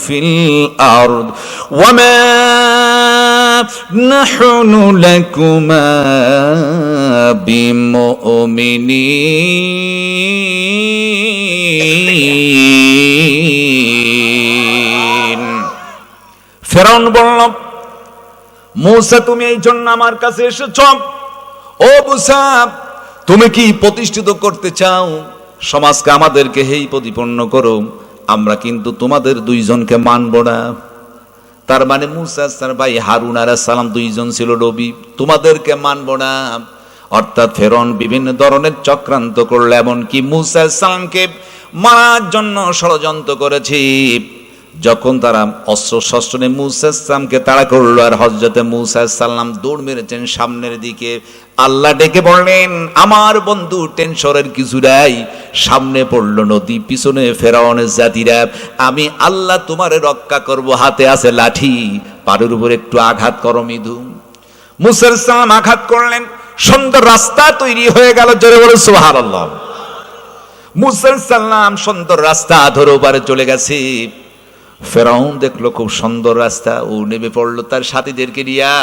ফিল আরদ ওয়া মা নাহনু লাকুমা বিমুমিনিন। ফেরাউন বলল, মূসা তুমি এই জন্য আমার কাছে এসেছ? ও মূসা, তুমি কি প্রতিষ্ঠিত করতে চাও সমাজকে, আমাদেরকে হেই প্রতিপন্ন করো, আমরা কিন্তু তোমাদের দুইজনকে মানব না। তার মানে মূসা তার ভাই হারুন আলাইহিস সালাম দুইজন ছিল নবী, তোমাদেরকে মানব না। অর্থাৎ ফেরাউন বিভিন্ন ধরনের চক্রান্ত করলে, এমনকি মূসা আলাইহিস সালামকে মারার জন্য ষড়যন্ত্র করেছে। যখন তারা অস্ত্র শস্ত্র নিয়ে মূসা আলাইহিস সালামকে তাড়া করলো, আর হযরতে মূসা আলাইহিস সালাম দৌড় মেরেছেন সামনের দিকে, আল্লাহ ডেকে বললেন, আমার বন্ধু টেনশনের কিছু নাই, সামনে পড়লো নদী, পিছনে ফেরাউনের জাতিরা, আমি আল্লাহ তোমারে রক্ষা করব, হাতে আছে লাঠি, পাড়ের উপর একটু আঘাত করো মৃদু। মূসা আলাইহিস সালাম আঘাত করলেন, সুন্দর রাস্তা তৈরি হয়ে গেল, জোরে বলে সুবহানাল্লাহ। মূসা আলাইহিস সালাম সুন্দর রাস্তা ধরে ওপারে চলে গেছে। ফেরাউন দেখলো খুব সুন্দর রাস্তা, ও নেমে পড়লো তার সাথীদেরকে নিয়ে,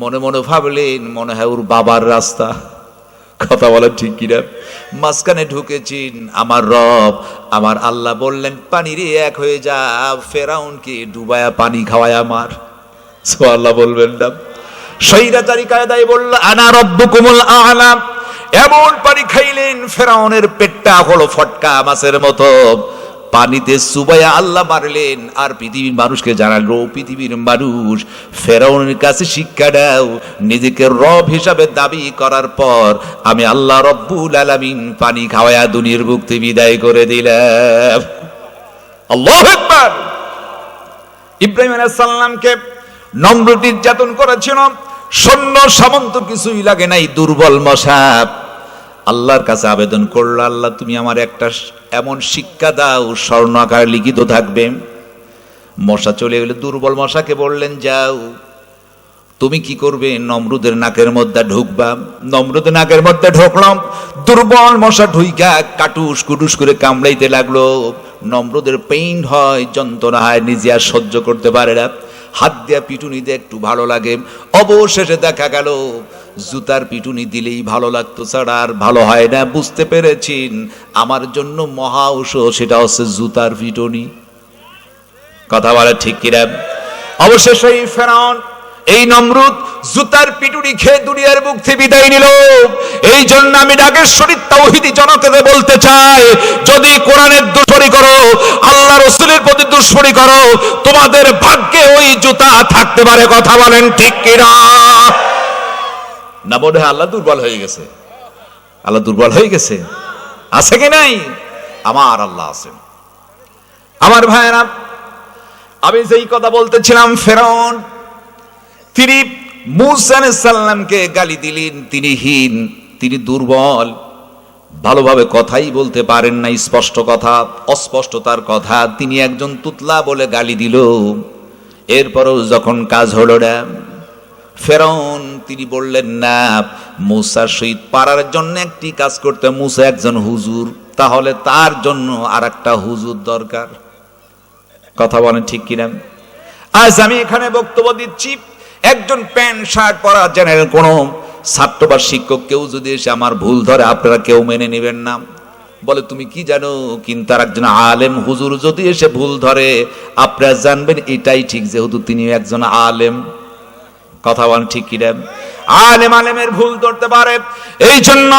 মনে মনে ভাবলেন মনে হয় ওর বাবার রাস্তা, কথা বলেন ঠিক কিনা? মাঝখানে ঢুকেছেন, আমার রব আমার আল্লাহ বললেন, পানিরে এক হয়ে যা, ফেরাউনকে ডুবায়া পানি খাওয়ায় আমার। সুবহানাল্লাহ বলবেন না? শৈরাচারী কায়দায় বলল, আনা রব্বুকুমুল আ'লা, এমন পানি খাইলেন ফেরাউনের পেটটা হলো ফটকা মাছের মতো, পানিতে চুবাইয়া আল্লাহ মারলেন। আর পৃথিবীর মানুষকে জানালো, পৃথিবীর মানুষ, ফেরাউনের কাছে শিক্ষা দাও, নিজেকে রব হিসাবে দাবি করার পর আমি আল্লাহ রব্বুল আলামিন পানি খাওয়ায়া দুনিয়ার মুক্তি বিদায় করে দিলাম। আল্লাহু আকবার। ইব্রাহিম আলাইহিস সালামকে নমরুদ নির্যাতন করেছিল, সৈন্য সামন্ত কিছুই লাগে নাই, দুর্বল মশা। আল্লাহর কাছে আবেদন করলো, আল্লাহ তুমি আমার একটা এমন শিক্ষা দাও স্বর্ণ আকারে লিখিত থাকবে। মশা চলে গেলে দুর্বল মশাকে বললেন, যাও তুমি কি করবে, নমরুদের নাকের মধ্যে ঢুকবা। নমরুদের নাকের মধ্যে ঢুকলাম, দুর্বল মশা ঢুইকা কাটুস কুটুস করে কামড়াইতে লাগলো। নমরুদের পেইন হয়, যন্ত্রণা হয়, নিজে আর সহ্য করতে পারে না, হাত দিয়া পিটুনি দিয়ে একটু ভালো লাগে। অবশেষে দেখা গেল জুতার পিটুনি দিলেই ভালো লাগতো, ছাড়া আর ভালো হয় না। বুঝতে পেরেছেন আমার জন্য মহা ঔষধ, সেটা হচ্ছে জুতার পিটুনি। কথা বলে ঠিক কিনা? অবশেষে এই ফেরাউন, এই নমরুদ জুতার পিটুনি খেয়ে দুনিয়ার মুক্তি বিদায় নিল। এই জন্য আমি ডাকেশ্বরী তাওহীদি জনতাকে বলতে চাই, যদি কোরআনের দুশমনি করো, আল্লাহ রাসূলের প্রতি দুশমনি করো, তোমাদের ভাগ্যে ওই জুতা থাকতে পারে। কথা বলেন ঠিক কিনা? না মনে হয় আল্লাহ দুর্বল হয়ে গেছে? আল্লাহ দুর্বল হয়ে গেছে? আছে কি নাই? আমার আল্লাহ আছেন। আমার ভাইয়েরা, আমি যেই কথা বলতেছিলাম, ফেরাউন তিনি মূসা আলাইহিস সালামকে গালি দিলেন, তিনি হীন, তিনি দুর্বল, ভালোভাবে কথাই বলতে পারেন না, স্পষ্ট কথা, অস্পষ্টতার কথা, তিনি একজন তুতলা বলে গালি দিল। এরপরও যখন কাজ হলো না, ফেরাউন তিনি বললেন না, মুসার সহিত পারার জন্য একটি কাজ করতে, মুসা একজন হুজুর, তাহলে তার জন্য আর একটা হুজুর দরকার। কথা বলেন ঠিক কিনা? আজ আমি এখানে বক্তব্য দিচ্ছি, একজন প্যান্ট শার্ট পরা জেনারেল কোন ছাত্র বা শিক্ষক কেউ যদি এসে আমার ভুল ধরে, আপনারা কেউ মেনে নেবেন না, বলে তুমি কি জানো, কিন্তু আর একজন আলেম হুজুর যদি এসে ভুল ধরে, আপনারা জানবেন এটাই ঠিক, যেহেতু তিনি একজন আলেম। কথা বলেন ঠিক কিনা? আলেম আলেমের ভুল ধরতে পারে। এই জন্য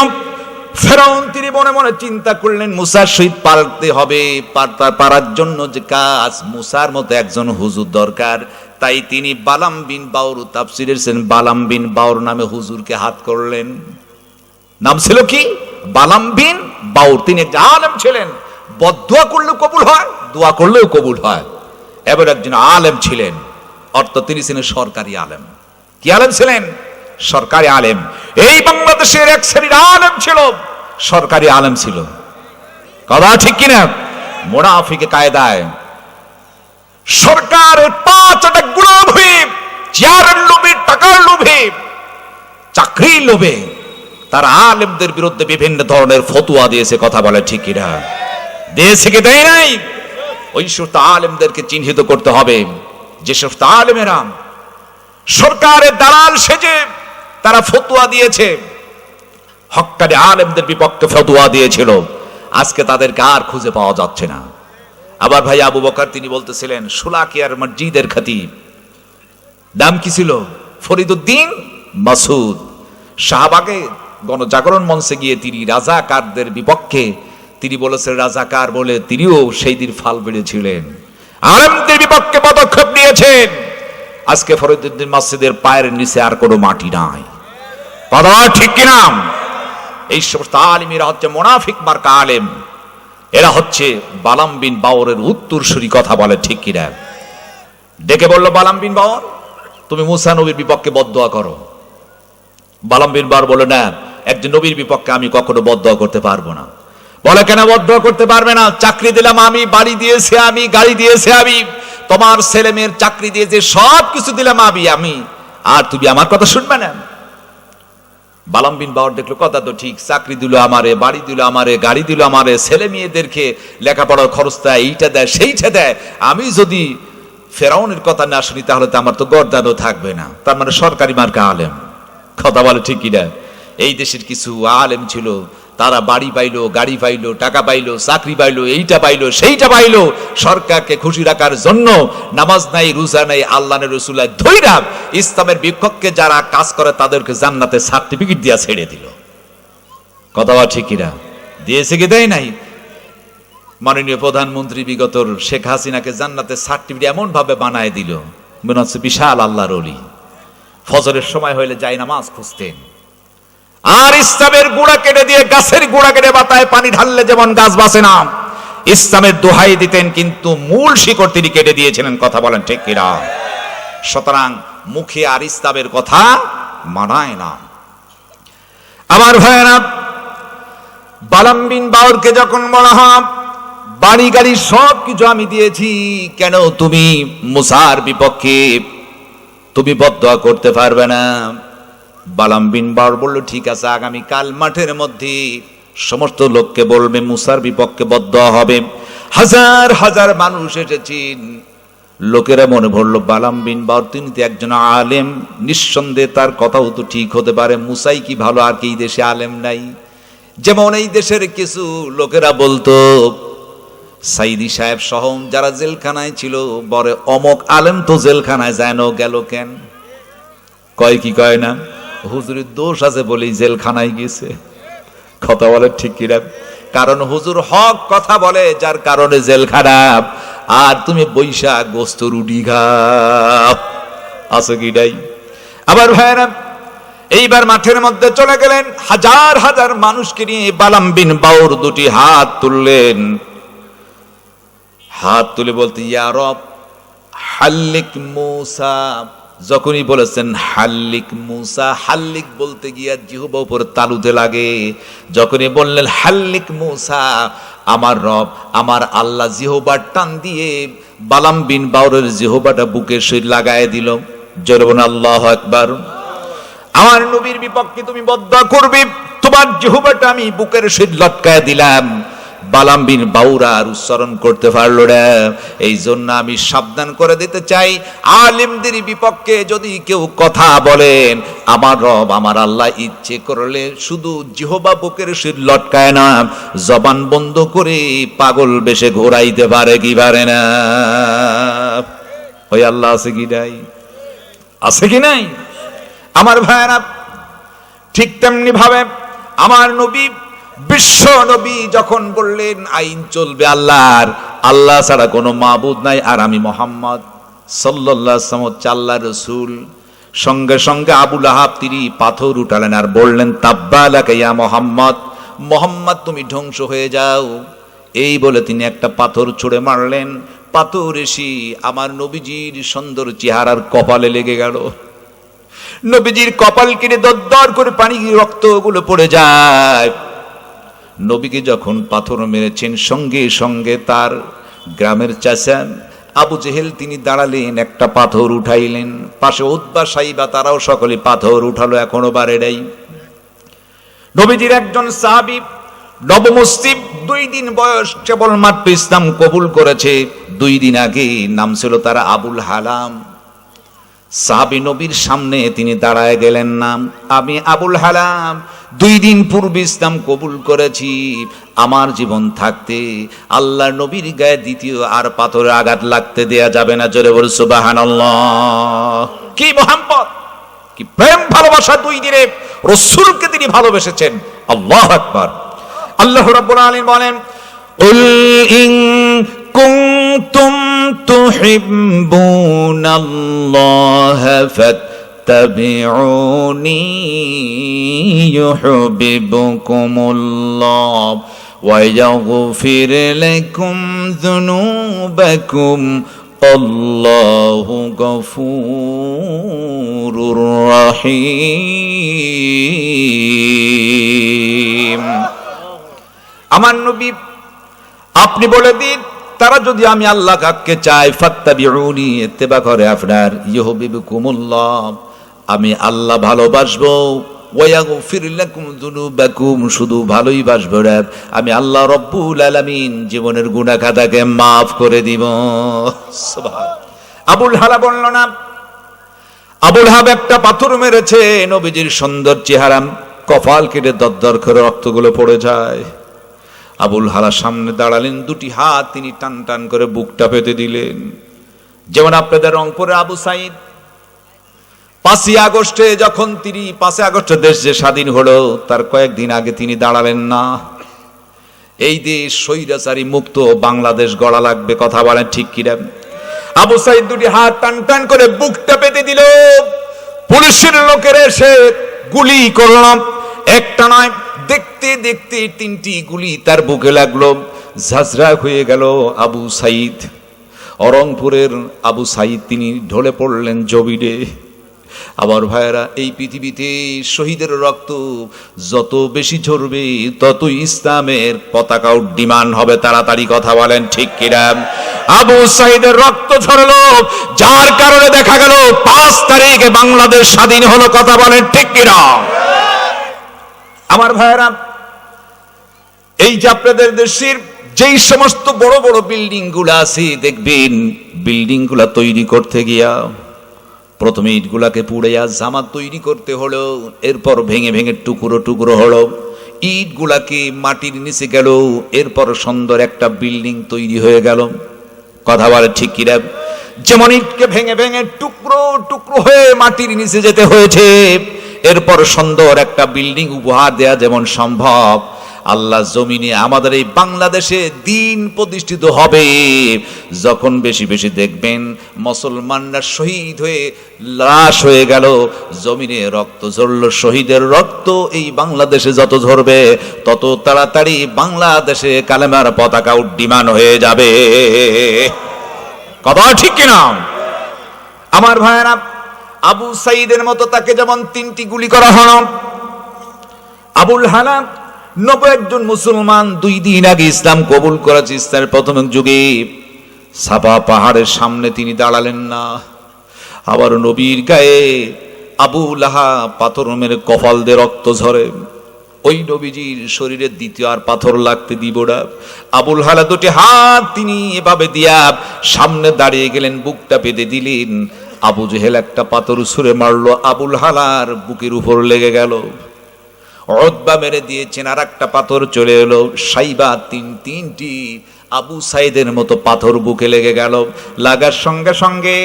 ফেরাউন তিনি মনে মনে চিন্তা করলেন, মুসার সহিত পারতে হবে, পারার জন্য যে কাজ, মুসার মতো একজন হুজুর দরকার। তাই তিনি বালাম বিন বাউর, তাফসীরের বালাম বিন বাউর নামে হুজুরকে হাত করলেন। নাম ছিল কি? বালাম বিন বাউর। তিনি একজন আলেম ছিলেন, বদদুয়া করলেও কবুল হয়, দোয়া করলেও কবুল হয়। এবার একজন আলেম ছিলেন, অর্থাৎ তিনি ছিলেন সরকারি আলেম। কি আলেম ছিলেন? সরকারি আলেম। এই বাংলাদেশের এক শ্রেণীর আলেম ছিল, সরকারি আলেম ছিল। কথা ঠিক কিনা? মুনাফিকে কায়দায় সরকারের 5টা গোলাম হয়ে, চেয়ারের লোভে, টাকার লোভে, চাকরির লোভে তারা আলেমদের বিরুদ্ধে বিভিন্ন ধরনের ফতোয়া দিয়েছে। কথা বলে ঠিক কিনা? দিয়েছে কি দেয় নাই? ওই সমস্ত আলেমদেরকে চিহ্নিত করতে হবে, যে সমস্ত আলেমেরা সরকারের দালাল সেজে তারা ফতোয়া দিয়েছে, হক্কানি আলেমদের বিপক্ষে ফতোয়া দিয়েছিল, আজকে তাদেরকে আর খুঁজে পাওয়া যাচ্ছে না। আবার ভাই আবু বকর তিনি বলতেছিলেন, সুলাকিয়ার মসজিদের খতিব, নাম কি ছিল? ফরিদউদ্দিন মাসুদ। শাহবাগে গণজাগরণ মঞ্চে গিয়ে তিনি রাজাকারদের বিপক্ষে তিনি বলেছেন, রাজাকার বলে তিনিও সেই দিন ফাল বেড়েছিলেন, আলেমদের বিপক্ষে পদক্ষেপ নিয়েছেন। আজকে ফরিদউদ্দিন মসজিদের পায়ের নিচে আর কোনো মাটি নাই। কথা ঠিক কিনা? এই সমস্ত আলেমেরা হচ্ছে মুনাফিক মার্কা আলেম, এরা হচ্ছে বালাম বিন বাউরের উত্তরসূরি। কথা বলে ঠিক কিনা? ডেকে বলল, বালাম বিন বাউর তুমি মুসা নবীর বিপক্ষে বদদোয়া করো। বালাম বিন বাউর বলল, না, একজন নবীর বিপক্ষে আমি কখনো বদদোয়া করতে পারবো না। বলে, কেন বদদোয়া করতে পারবে না? চাকরি দিলাম আমি, বাড়ি দিয়েছে আমি, গাড়ি দিয়েছে আমি, তোমার ছেলে মেয়ের চাকরি দিয়েছে, সব কিছু দিলাম আমি, আর তুমি আমার কথা শুনবে না? বালাম বিন বাউর দেখলো কথা তো ঠিক, চাকরি দিল আমারে, বাড়ি দিল আমারে, গাড়ি দিল আমারে, ছেলে মেয়েদেরকে লেখাপড়ার খরচ দেয়, এইটা দেয় সেইটা দেয়, আমি যদি ফেরাউনের কথা না শুনি তাহলে তো আমার তো গর্দানও থাকবে না। তার মানে সরকারি মার্কা আলেম। কথা বলে ঠিক কিনা? এই দেশের কিছু আলেম ছিল, তারা বাড়ি পাইলো, গাড়ি পাইলো, টাকা পাইলো, চাকরি পাইলো, এইটা পাইলো সেইটা পাইলো, সরকারকে খুশি রাখার জন্য নামাজ নাই, রোজা নাই, আল্লাহর রাসূল ধইরা ইসলামের বিপক্ষে যারা কাজ করে তাদেরকে জান্নাতের সার্টিফিকেট দিয়া ছেড়ে দিল। কথা বলা ঠিক কিনা? দিয়েছে কি দেয় নাই? মাননীয় প্রধানমন্ত্রী বিগতর শেখ হাসিনাকে জান্নাতের সার্টিফিকেট এমন ভাবে বানায় দিল, মনে হচ্ছে বিশাল আল্লাহর ওলি। ফজরের সময় হইলে যাই নামাজ খুঁজতেন, আর ইসলামের গুড়া কেটে দিয়ে, গাছের গুড়া কেটে পাতায় পানি ঢাললে যেমন গাছ বাঁচে না, ইসলামের দোহাই দিতেন, কিন্তু মূল শিকড় তিনি কেটে দিয়েছিলেন। কথা বলেন ঠিক কিনা? সুতরাং মুখে আর ইসলামের কথা মানায় না। আমার ভাইয়েরা, বালাম বিন বাউরকে যখন বলা হয়, বাড়ি গাড়ি সব কিছু আমি দিয়েছি, কেন তুমি মুসার বিপক্ষে তুমি বদদোয়া করতে পারবে না? বালাম বিন বাউর বলল, ঠিক আছে, আগামী কাল মাঠের মধ্যে সমস্ত লোককে বলবে মুসার বিপক্ষে বদদোয়া হবে। হাজার হাজার মানুষ এসেছেন। লোকেরা মনে ভরলো, বালাম বিন বাউর তিনি তো একজন আলেম, নিঃসন্দেহে তার কথাও তো ঠিক হতে পারে, মুসাই কি ভালো, আর কি দেশে আলেম নাই? যেমন এই দেশের কিছু লোকেরা বলতো, সাইদি সাহেব সহ যারা জেলখানায় ছিল, বলে অমক আলেম তো জেলখানায় যায় না, গেল কেন? কয় কি কয় না, হুজুরের দোষ আছে বলেই জেলখানায় গেছে। কথা বলে ঠিক কিনা? কারণ হুজুর হক কথা বলে, যার কারণে জেল খারাপ, আর তুমি বৈশাখ গোস্ত রুটি খাও, আছে কি নাই? আবার ভাইরা, এইবার মাঠের মধ্যে চলে গেলেন, হাজার হাজার মানুষকে নিয়ে বালাম বিন বাউর দুটি হাত তুললেন। হাত তুলে বলতে, ইয়া রব হাল্লিক মুসা। যখনই বলেছেন হাল্লিক মুসা, হাল্লিক বলতে গিয়া জিহ্বা উপর তালুতে লাগে। যখনই বললেন হাল্লিক মুসা, আমার রব, আমার আল্লাহ জিহ্বার টান দিয়ে বালাম বিন বাউরের জিহ্বাটা বুকের সহিত লাগায় দিল। জোরে বলুন আল্লাহু আকবার। আমার নবীর বিপক্ষে তুমি বদদুয়া করবে, তোমার জিহ্বাটা আমি বুকের সহিত লটকায় দিলাম। বালাম বিন বাউরা আর উচ্চারণ করতে পারলো না। এই জন্য আমি সাবধান করে দিতে চাই, আলেমদের বিপক্ষে যদি কেউ কথা বলেন, আমার রব আমার আল্লাহ ইচ্ছে করলে শুধু জিহ্বা বুকের সহিত লটকায় না, জবান বন্ধ করে পাগল বেশে ঘোরাইতে পারে কি পারে না? ওই আল্লাহ আছে কি নাই? আছে কি নাই? আমার ভাইরা, ঠিক তেমনি ভাবে আমার নবী, বিশ্ব নবী যখন বললেন আইন চলবে আল্লাহর, আল্লাহ ছাড়া কোনো মাবুদ নাই, আর আমি মুহাম্মদ সাল্লাল্লাহু আলাইহি ওয়াসাল্লাম হচ্ছে আল্লাহর রাসূল, সঙ্গে সঙ্গে আবু লাহাব তিনি পাথর উঠালেন আর বললেন তাব্বা লাকা ইয়া মুহাম্মদ, মুহাম্মদ তুমি ধ্বংস হয়ে যাও। এই বলে তিনি একটা পাথর ছুঁড়ে মারলেন। পাথর এসে আমার নবীজির সুন্দর চেহারার কপালে লেগে গেল। নবীজির কপাল কেটে দরদর করে পানি রক্তগুলো পড়ে যায়। নবীকে যখন পাথর মেরেছেন, সঙ্গে সঙ্গে তার গ্রামের চাচা আবু জেহেল তিনি দাঁড়ালেন, একটা পাথর উঠাইলেন। পাশে উতবা সাইবা তারাও সকলে পাথর উঠালো, এখনো বাড়ে নাই। নবীজির একজন সাহাবী নবমুসলিম, 2 দিন বয়স, কেবলমাত্র ইসলাম কবুল করেছে। 2 দিন আগে নাম ছিল তার আবুল হালাম। সাহাবী নবীর সামনে তিনি দাঁড়ায় গেলেন, নাম আমি আবুল হালাম, 2 দিন পূর্বে ইসলাম কবুল করেছি। আমার জীবন থাকতে আল্লাহর নবীর গায়ে দ্বিতীয় আর পাথরে আঘাত লাগতে দেয়া যাবে না। জোরে বল সুবহানাল্লাহ। কি মোহাম্মত, কি প্রেম ভালোবাসা! 2 দিনে রাসূলকে তিনি ভালোবেসেছেন। আল্লাহু আকবার। আল্লাহ রাব্বুল আলামিন বলেন, কুল ইন কুনতুম তুহিব্বুনাল্লাহা ফাত্তাবিউনি ইউহিব্বুকুমুল্লাহ ওয়া ইয়াগফির লাকুম যুনুবাকুম আল্লাহু গফুরুর রহিম। আমার নবী আপনি বলে দিন, তারা যদি আমি আল্লাহ কাকে চাই, ফাত্তাবিউনি ইত্তেবা করে আপনার, ইউহিব্বুকুমুল্লাহ আমি আল্লাহ ভালোবাসবো, ওয়া ইয়াগফির লাকুম যুনুবাকুম শুধু ভালোই বাসবো না, আমি আল্লাহ রব্বুল আলামিন জীবনের গুনাহ খাতাকে maaf করে দিব। সুবহান। আবুল হালা বলল না, আবুল হাব একটা পাথর মেরেছে, নবীজির সুন্দর চেহারা কপাল কেটে দরদর করে রক্তগুলো পড়ে যায়। আবুল হালা সামনে দাঁড়ালেন, 2টি হাত তিনি টান টান করে বুকটা পেতে দিলেন। যেমন আপনাদের রংপুরে আবু সাইদ 5ই আগস্টে যখন তিনি 5ই আগস্ট দেশ যে স্বাধীন হলো, তার কয়েকদিন আগে তিনি দাঁড়ালেন না। এই দেশ স্বৈরাচারী মুক্ত বাংলাদেশ গড়া লাগবে, কথা বলেন ঠিক কিনা? আবু সাইদ 2টি হাত টান টান করে বুকটা পেতে দিল। পুলিশের লোকেরা এসে গুলি করলাম, একটা নয়, দেখতে দেখতে 3টি গুলি তার বুকে লাগলো। ঝাঁঝরা হয়ে গেল আবু সাইদ। রংপুরের আবু সাইদ তিনি ঢলে পড়লেন জমিনে। আবার ভাইরা, এই পৃথিবীতে শহীদের রক্ত যত বেশি ঝরবে, তত ইসলামের পতাকা উড্ডীমান হবে তাড়াতাড়ি, কথা বলেন ঠিক কিনা? আবু সাইদের রক্ত ঝরলো, যার কারণে দেখা গেল 5 তারিখে বাংলাদেশ স্বাধীন হলো, কথা বলেন ঠিক কিনা? আমার ভাইরা, এই যে আপনাদের দেশের যেই সমস্ত বড় বড় বিল্ডিং গুলা আছে, দেখবেন বিল্ডিং গুলা তৈরি করতে গিয়া প্রথমে ইটগুলাকে পুড়িয়া জামা তৈরি করতে হলো, এরপর ভেঙে ভেঙে টুকরো টুকরো হলো, ইটগুলাকে মাটির নিচে গেল, এরপর সুন্দর একটা বিল্ডিং তৈরি হয়ে গেল, কথা বলে ঠিক কিনা? যেমন ইটকে ভেঙে ভেঙে টুকরো টুকরো হয়ে মাটির নিচে যেতে হয়েছে, এরপর সুন্দর একটা বিল্ডিং উপহার দেয়া যেমন সম্ভব, আল্লাহ জমিনে আমাদের এই বাংলাদেশে দিন প্রতিষ্ঠিত হবে যখন বেশি বেশি দেখবেন মুসলমানরা শহীদ হয়ে লাশ হয়ে গেল, জমিনে রক্ত ঝরল, শহীদের রক্ত এই বাংলাদেশে যত ঝরবে তত তাড়াতাড়ি বাংলাদেশে কালেমার পতাকা উড্ডীমান হয়ে যাবে, কথা ঠিক কিনা? আমার ভাইয়েরা, আবু সাইদের মতো তাকে যেমন 3টি গুলি করা হলো, আবুল হালাম 91 জন মুসলমান 2 দিন আগে ইসলাম কবুল করেছে। ইসলামের প্রথম যুগে সাফা পাহাড়ের সামনে তিনি দাঁড়ালেন না, আবার নবীর গায়ে আবু লাহাব পাথর মেরে কপাল দিয়ে রক্ত ঝরে। ওই নবীজির শরীরে দ্বিতীয় আর পাথর লাগতে দিব না। আবুল হালা দুটি হাত তিনি এভাবে দিয়া সামনে দাঁড়িয়ে গেলেন, বুকটা পেতে দিলেন। আবু জেহেল একটা পাথর ছুঁড়ে মারলো, আবুল হালার বুকের উপর লেগে গেল। উতবা মেরে দিয়েছেন, আর একটা পাথর চলে এলো। সাইবা তিনটি আবু সাইদের মতো পাথর বুকে লেগে গেল। লাগার সঙ্গে সঙ্গে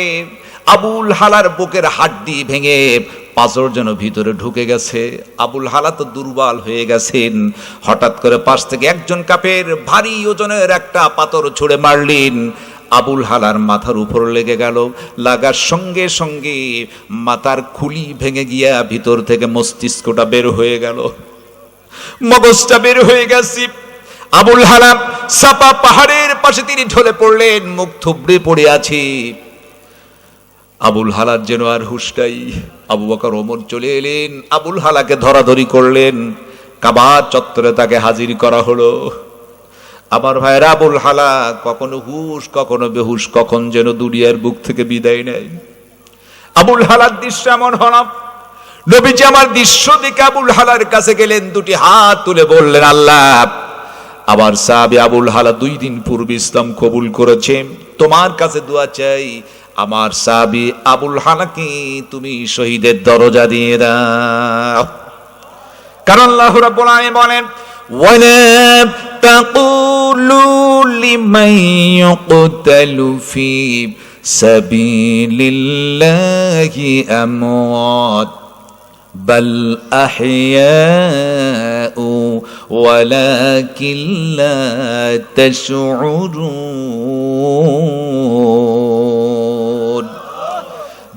আবুল হালার বুকের হাড্ডি ভেঙে পাথর যেন ভিতরে ঢুকে গেছে। আবুল হালা তো দুর্বল হয়ে গেছেন। হঠাৎ করে পাশ থেকে একজন কাফের ভারী ওজনের একটা পাথর ছুঁড়ে মারলেন, আবুল হালার মাথার উপর লেগে গেল। লাগার সঙ্গে সঙ্গে মাথার খুলি ভেঙে গিয়া ভিতর থেকে মস্তিষ্কটা বের হয়ে গেল, মগজটা বের হয়ে গেছে। আবুল হালা সাপা পাহাড়ের পাশে তিনি ঢলে পড়লেন, মুখ থুবড়ে পড়ে আছে। আবুল হালার যেন আর হুঁশটাই। আবু বকর ওমর চলে এলেন, আবুল হালাকে ধরাধরি করলেন। কাবা চত্বরে তাকে হাজির করা হলো। আমার ভাইরা, আবুল হালা কখনো হুশ কখনো বেহুশ, কখন যেন দুনিয়ার বুক থেকে বিদায় নেয়। আবুল হালার দৃশ্য এমন হল, নবীজি আমার দৃশ্য দেখে আবুল হালার কাছে গেলেন, দুটি হাত তুলে বললেন, আল্লাহ, আবার সাহাবী আবুল হালা 2 দিন পূর্বে ইসলাম কবুল করেছে, তোমার কাছে দোয়া চাই, আমার সাহাবী আবুল হালাকে তুমি শহীদের দরজা দিয়ে দাও। কারণ আল্লাহ রাব্বুল আলামিন বলেন, ওয়ালা তাকুলু লিমান ইউকতালু ফি সাবিলিল্লাহি আমওয়াত বাল আহইয়াউ ওয়ালাকিন লা তাশউরুন।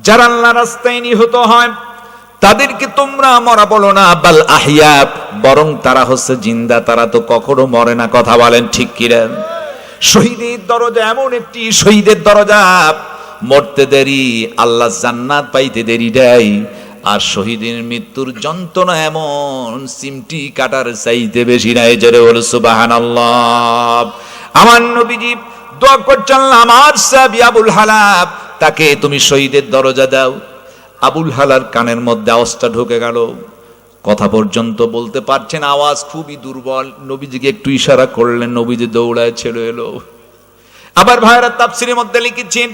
যারা আল্লাহর রাস্তায় নিহত হয় তাদেরকে তোমরা মরা বলো না, বাল আহইয়া, বরং তারা হচ্ছে জিন্দা, তারা তো কখনো মরে না। কথা বলেন ঠিক কিনা? শহীদের দরজা এমন একটি শহীদের দরজা, মরতে দেরি আল্লাহ জান্নাত পাইতে দেরি দেয়। আর শহীদের মৃত্যুর যন্ত্রণা এমন সিমটি কাটার চাইতে বেশি নাই। জোরে বলো সুবহানাল্লাহ। আমার নবীজি দোয়া করছেন, আমার সাহাবী আবুল হালা, তাকে তুমি শহীদের দরজা দাও। আবুল হালার কানের মধ্যে আওয়াজটা ঢুকে গেল, কথা পর্যন্ত বলতে পারছেন, আওয়াজ খুবই দুর্বল। নবীজিকে একটু ইশারা করলেন, নবীজি দৌড়ায় ছেড়ে এলো। আবার ভাইরা তাফসীরের মধ্যে লিখেছেন,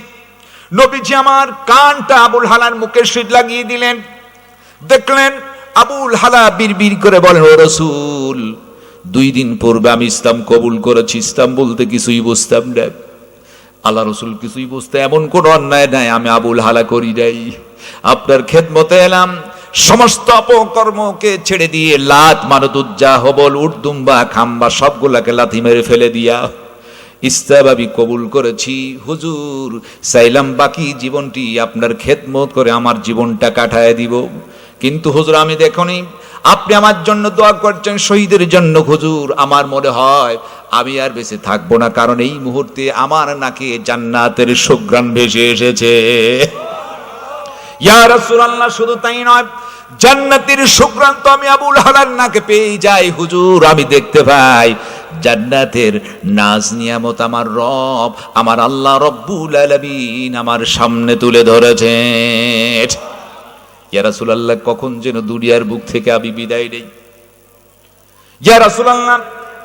নবীজি আমার কানটা আবুল হালার মুখের সহিত লাগিয়ে দিলেন। দেখলেন আবুল হালা বিড়বিড় করে বলেন, ও রাসূল, 2 দিন পূর্বে আমি ইসলাম কবুল করেছি, ইসলাম বলতে কিছুই বুঝতাম না। আল্লাহ রাসূল কিছুই বুঝতে এমন কোন অন্যায় নাই আমি আবুল হালা করি নাই। আপনার খেদমতে এলাম, সমস্ত অপকর্মকে ছেড়ে দিয়ে লাত মানত উজ্জা হবল উর্দুম্বা খাম্বা সবগুলাকে লাথি মেরে ফেলে দিয়া ইসলাম আমি কবুল করেছি। হুজুর, চাইলাম বাকি জীবনটি আপনার খেদমত করে আমার জীবনটা কাটায় দিব, কিন্তু হুজুর আমি দেখনি আপনি আমার জন্য দোয়া করছেন শহীদের জন্য। হুজুর, আমার মনে হয় আমি আর বেঁচে থাকবো না, কারণ এই মুহূর্তে আমার নাকে জান্নাতের সুঘ্রাণ ভেসে এসেছে। ইয়া রাসূলুল্লাহ, শুধু তাই নয়, জান্নাতের সুঘ্রাণ তো আমি আবুল হালার নাকে পেয়ে যাই। হুজুর, আমি দেখতে পাই জান্নাতের নাজ নিয়ামত আমার রব, আমার আল্লাহ রব্বুল আলামিন আমার সামনে তুলে ধরেছেন। ইয়া রাসূলুল্লাহ, কখন যেন দুনিয়ার বুক থেকে আমি বিদায় নেই। ইয়া রাসূলুল্লাহ,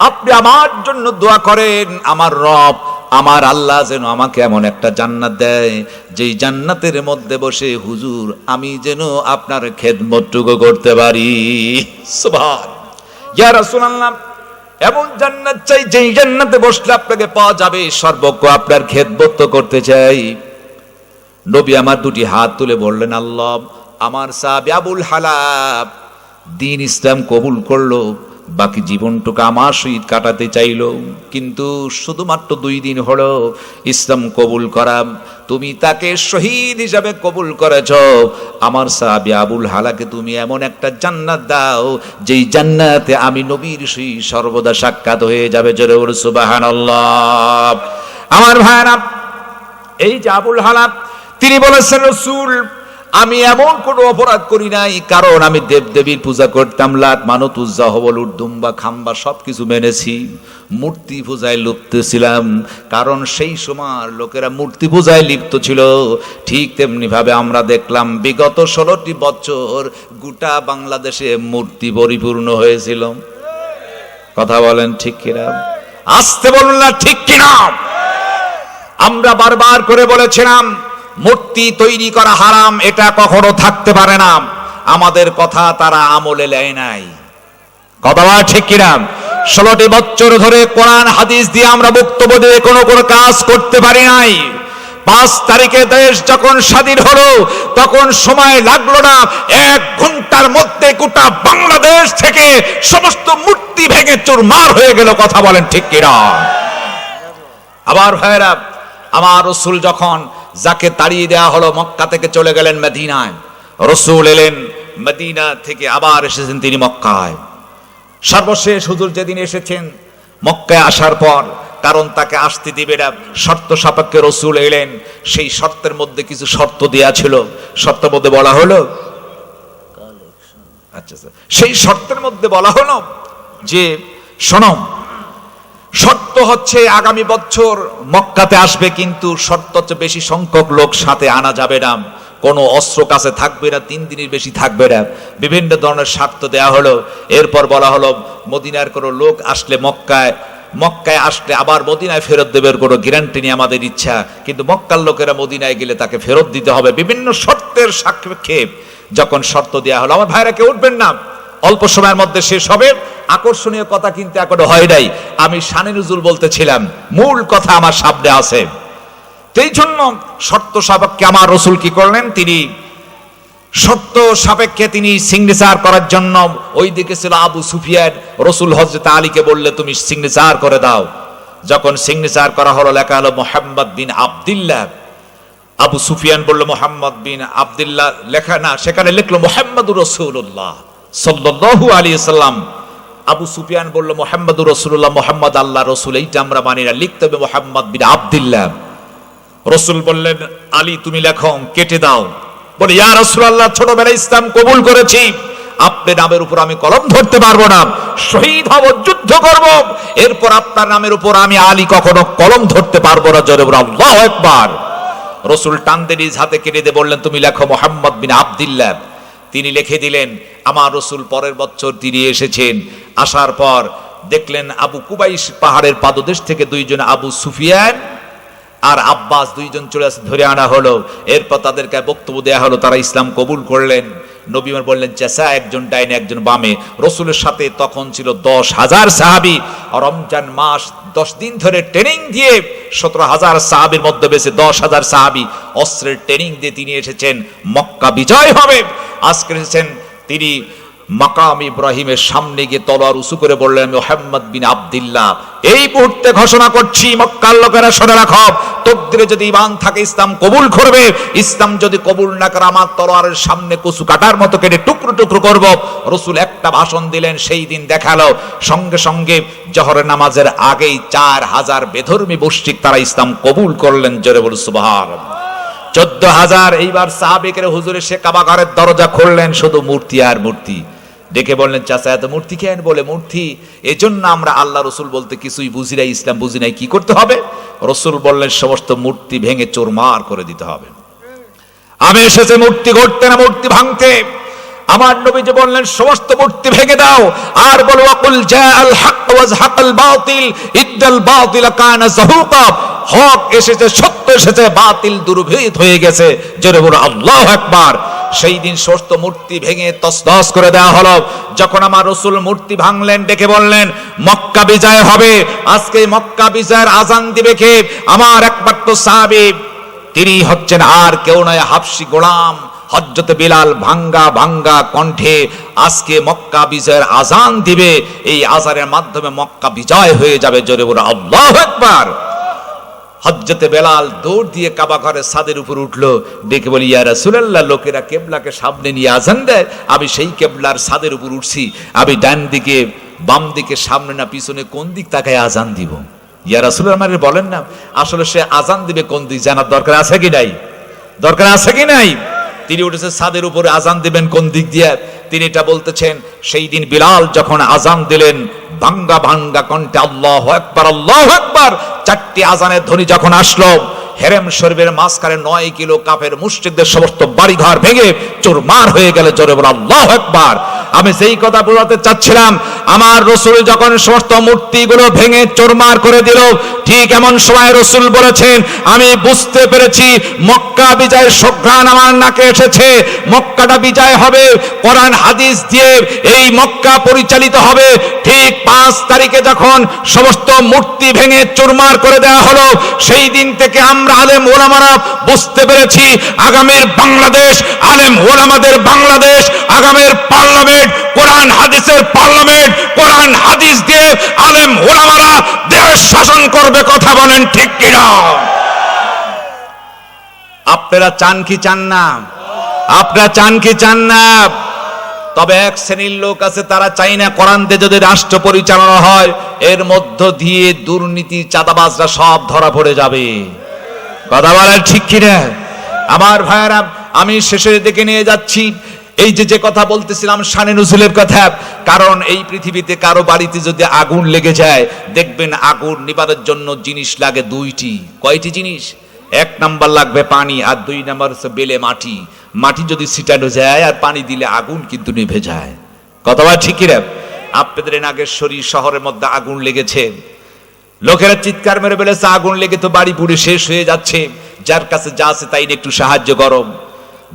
আপনি আমার জন্য দোয়া করেন, আমার রব আমার আল্লাহ যেন আমাকে এমন একটা জান্নাত দেয়, যেই জান্নাতের মধ্যে বসে হুজুর আমি যেন আপনার খেদমতটুকু করতে পারি। সুবহান। ইয়া রাসূলুল্লাহ, এমন জান্নাত চাই যেই জান্নাতে বসলে আপনাকে পাওয়া যাবে সর্বজ্ঞ আপনার খেদমত করতে চাই। নবী আমার 2টি হাত তুলে বললেন, আল্লাহ, আমার সাহাবী আবুল হালা দ্বীন ইসলাম কবুল করলো, বাকি জীবনটুকু আমার সহিত কাটাতে চাইল, কিন্তু শুধুমাত্র 2 দিন হলো ইসলাম কবুল করা, তুমি তাকে শহীদ হিসাবে কবুল করেছ। আমার সাহাবী আবুল হালাকে তুমি এমন একটা জান্নাত দাও যেই জান্নাতে আমি নবীর সহিত সর্বদা সাক্ষাৎ হয়ে যাবে। জোরে বলো সুবহানাল্লাহ। আমার ভাইরা, এই যে আবুল হালা, তিনি বলেছেন, রাসূল আমি এমন কোনো অপরাধ করি নাই, কারণ আমি দেবদেবীর পূজা করতাম, লাত মানত উজ্জা হবল উদ্দুম্বা খাম্বা সবকিছু মেনেছি। মূর্তি পূজায় লিপ্ত ছিলাম, কারণ সেই সময় লোকেরা মূর্তি পূজায় লিপ্ত ছিল। ঠিক তেমনি ভাবে আমরা দেখলাম বিগত 16টি বছর গোটা বাংলাদেশে মূর্তি পরিপূর্ণ হয়েছিল। কথা বলেন ঠিক কিনা? আসতে বলুন না ঠিক কিনা? আমরা বারবার করে বলেছিলাম মূর্তি তৈরি করা হারাম, এটা কখনো থাকতে পারে না। আমাদের কথা তারা আমলে নেয় নাই। কথা বলা ঠিক কিনা? 16টি বছর ধরে কোরআন হাদিস দিয়ে আমরা বক্তব্য দিয়ে কোনো কাজ করতে পারি নাই। 5 তারিখে দেশ যখন স্বাধীন হলো তখন সময় লাগলো না, 1 ঘন্টার মধ্যে গোটা বাংলাদেশ থেকে সমস্ত মূর্তি ভেঙে চুরমার হয়ে গেল। কথা বলেন ঠিক কিনা? আবার ভাইরা, আমার রাসূল যখন যাকে তাড়িয়ে দেওয়া হলো মক্কা থেকে চলে গেলেন মদিনায়, রাসূল এলেন মদিনা থেকে, আবার এসেছেন তিনি মক্কায়। সর্বশেষ হুজুর যেদিন এসেছেন মক্কায় আসার পর, কারণ তাকে আসতে দিবে না, শর্ত সাপেক্ষে রাসূল এলেন। সেই শর্তের মধ্যে কিছু শর্ত দেয়া ছিল, শর্তের মধ্যে বলা হলো, আচ্ছা সেই শর্তের মধ্যে বলা হলো যে শোনো, শর্ত হচ্ছে আগামী বছর মক্কাতে আসবে, কিন্তু শর্ত হচ্ছে বেশি সংখ্যক লোক সাথে আনা যাবে না, কোনো অস্ত্র কাছে থাকবে না, 3 দিনের বেশি থাকবে না, বিভিন্ন ধরনের শর্ত দেয়া হলো। এরপর বলা হলো মদিনার কোনো লোক আসলে মক্কায় আসলে আবার মদিনায় ফেরত দেবের কোনো গ্যারান্টি নেই আমাদের ইচ্ছা, কিন্তু মক্কার লোকেরা মদিনায় গেলে তাকে ফেরত দিতে হবে। বিভিন্ন শর্তের সাপেক্ষে যখন শর্ত দেয়া হলো, আমার ভাইরা কেউ উঠবেন না, অল্প সময়ের মধ্যে শেষ হবে। আকর্ষণীয় কথা কিন্তু এখনো হয় নাই, আমি শানে নুজুল বলতেছিলাম, মূল কথা আমার সামনে আছে। এই জন্য শর্ত সাপেক্ষে আমার রাসূল কি করলেন, তিনি শর্ত সাপেক্ষে তিনি সিগনেচার করার জন্য, ওই দিকে ছিল আবু সুফিয়ান, রাসূল হযরত আলীকে বললে তুমি সিগনেচার করে দাও। যখন সিগনেচার করা হলো, লেখা হলো মুহাম্মদ বিন আব্দুল্লাহ। আবু সুফিয়ান বলল মুহাম্মদ বিন আব্দুল্লাহ লেখা না, সেখানে লিখলো মুহাম্মদুর রাসূলুল্লাহ সাল্লাল্লাহু আলাইহি সাল্লাম। আবু সুফিয়ান বলল মুহাম্মদুর রাসূলুল্লাহ, মুহাম্মদ আল্লাহ রাসূল, এইটা আমরা মানি না, লিখতে হবে মুহাম্মদ বিন আব্দুল্লাহ। রাসূল বললেন আলী তুমি লেখো, কেটে দাও। বলে ইয়া রাসূলুল্লাহ, ছোটবেলায় ইসলাম কবুল করেছি, আপনার নামের উপর আমি কলম ধরতে পারবো না, শহীদ হব, যুদ্ধ করব, এরপর আপনার নামের উপর আমি আলী কখনো কলম ধরতে পারবো না। জোরে বলো আল্লাহু আকবার। রাসূল টানতে নিজ হাতে কেটে দিয়ে বললেন তুমি লেখো মুহাম্মদ বিন আব্দুল্লাহ। তিনি লিখে দিলেন। আমার রাসূল পরের বছর তিনি এসেছেন, আসার পর দেখলেন আবু কুবাইস পাহাড়ের পাদদেশ থেকে 2 জন আবু সুফিয়ান আর আব্বাস 2 জন চলে আসে, ধরে আনা হলো। এরপর তাদেরকে বক্তব্য দেয়া হলো, তারা ইসলাম কবুল করলেন। নবী আমার বললেন চাচা, একজন ডাইনে একজন বামে। রাসূলের সাথে তখন ছিল 10,000 সাহাবী। রমজান মাস 10 দিন ধরে ট্রেনিং দিয়ে 17,000 সাহাবীর মধ্যে বেশি 10,000 সাহাবী অস্ত্রের ট্রেনিং দিয়ে তিনি এসেছেন, মক্কা বিজয় হবে। আজকে এসেছেন তিনি মাকাম ইব্রাহিমের সামনে গিয়ে তলোয়ার উঁচু করে বললেন মুহাম্মদ বিন আব্দুল্লাহ, এই মুহূর্তে ঘোষণা করছি মক্কার লোকেরা শুনে রাখো, তকদিরে যদি ঈমান থাকে ইসলাম কবুল করবে, ইসলাম যদি কবুল না করে আমার তলোয়ারের সামনে কচু কাটার মতো কেটে টুকরো টুকরো করব। রাসূল একটা ভাষণ দিলেন, সেই দিন দেখালো সঙ্গে সঙ্গে জোহরের নামাজের আগেই 4,000 বেধর্মী মুশরিক তারা ইসলাম কবুল করলেন। জোরে বলুন সুবহানাল্লাহ। 14,000 এইবার সাহাবীদের হুজুরে সে কাবা ঘরের দরজা খুললেন, শুধু মূর্তি আর মূর্তি। ডেকে বললেন চাচা এত মূর্তি কেন? বলে মূর্তি এজন্য আমরা আল্লাহ রাসূল বলতে কিছুই বুঝি নাই, ইসলাম বুঝি নাই, কি করতে হবে? রাসূল বললেন সমস্ত মূর্তি ভেঙে চুরমার করে দিতে হবে। আমি এসেছে মূর্তি গড়তে না মূর্তি ভাঙতে। আমার নবীজি বললেন সমস্ত মূর্তি ভেঙে দাও, আর বলো ওয়াকুল জাআল হক ওয়া যাহাকাল বাতিল ইদ্দাল বাতিল কানা যাহুকা, হক এসেছে, সত্য এসেছে, বাতিল দুর্ভেদ হয়ে গেছে। জোরে বলো আল্লাহু আকবার। সেই দিন সমস্ত মূর্তি ভেঙে তছনছ করে দেওয়া হলো। যখন আমার রাসূল মূর্তি ভাঙলেন, ডেকে বললেন মক্কা বিজয় হবে, আজকে মক্কা বিজয়ের আজান দিবে কে? আমার একমাত্র সাহাবী, তিনি হচ্ছেন আর কেউ নয়, হাবশী গোলাম হযরত বিলাল। ভাঙ্গা ভাঙ্গা কণ্ঠে আজকে মক্কা বিজয়ের আজান দিবে, এই আজানের মাধ্যমে মক্কা বিজয় হয়ে যাবে। জোরে বলো আল্লাহু আকবার। হযরত বেলাল দৌড় দিয়ে কাবা ঘরের ছাদের উপর উঠলো, ডেকে বলি ইয়া রাসূলুল্লাহ, লোকেরা কেবলাকে সামনে নিয়ে আজান দেয়, আমি সেই কেবলার ছাদের উপর উঠছি, আমি ডান দিকে বাম দিকে সামনে না পিছনে কোন দিক তাকায় আজান দিব? ইয়া রাসূলুল্লাহ আমারে বলেন না, আসলে সে আজান দিবে কোন দিক জানার দরকার আছে কি নাই? দরকার আছে কি নাই? তিনি উঠেছে ছাদের উপরে, আজান দিবেন কোন দিক দিয়ে তিনি এটা বলতেছেন। সেই দিন বিলাল যখন আজান দিলেন ভাঙ্গা ভাঙ্গা কণ্ঠে আল্লাহু আকবার আল্লাহু আকবার, চারটি আজানের ধ্বনি যখন আসলো, হেরেম শরীফের মাঝখানে 9 কিলো কাফের মুশরিকদের সমস্ত বাড়িঘর ভেঙে চুরমার হয়ে গেল। জোরে বলে আল্লাহু আকবার। আমি সেই কথা বলতে চাচ্ছিলাম, আমার রাসূল যখন সমস্ত মূর্তিগুলো ভেঙে চুরমার করে দিল, ঠিক এমন সময় রাসূল বলেছেন, আমি বুঝতে পেরেছি মক্কা বিজয়ের সুঘ্রাণ আমার নাকে এসেছে। মক্কাটা বিজয় হবে কোরআন হাদিস দিয়ে, এই মক্কা পরিচালিত হবে। ঠিক 5 তারিখে যখন সমস্ত মূর্তি ভেঙে চুরমার করে দেওয়া হলো, সেই দিন থেকে আমরা আলেম ওলামারা বুঝতে পেরেছি আগামীর বাংলাদেশ আলেম ওলামাদের বাংলাদেশ, আগামীর পার্লামেন্ট কোরআন হাদিসের পার্লামেন্ট, কোরআন হাদিস দিয়ে আলেম ওলামারা দেশ শাসন করবে। কথা বলেন ঠিক কিনা? আপনারা চান কি চান না? আপনারা চান কি চান না? তবে এক শ্রেণীর লোক আছে, তারা চাই না কোরআন দিয়ে যদি রাষ্ট্র পরিচালনা হয়, এর মধ্য দিয়ে দুর্নীতি চাঁদাবাজরা সব ধরা পড়ে যাবে। কথা বলেন ঠিক কিনা? আমার ভাইয়েরা, আমি শেষের দিকে নিয়ে যাচ্ছি। এই যে কথা বলতেছিলাম শানে নুজুলের কথা, কারণ এই পৃথিবীতে কারো বাড়িতে যদি আগুন লেগে যায়, দেখবেন আগুন নিবানোর জন্য জিনিস লাগে 2টি। কয়টি জিনিস? 1 নাম্বার লাগবে পানি, আর 2 নাম্বার হচ্ছে বেলে মাটি। মাটি যদি ছিটানো যায় আর পানি দিলে আগুন কিন্তু নিভে যায়। কথা বলা ঠিক কিনা? আপনাদের নাগেশ্বরী শহরের মধ্যে আগুন লেগেছে, লোকেরা চিৎকার মেরে বলেছে আগুন লেগে তো বাড়ি পুড়ে শেষ হয়ে যাচ্ছে, যার কাছে যা আছে তাই একটু সাহায্য করো।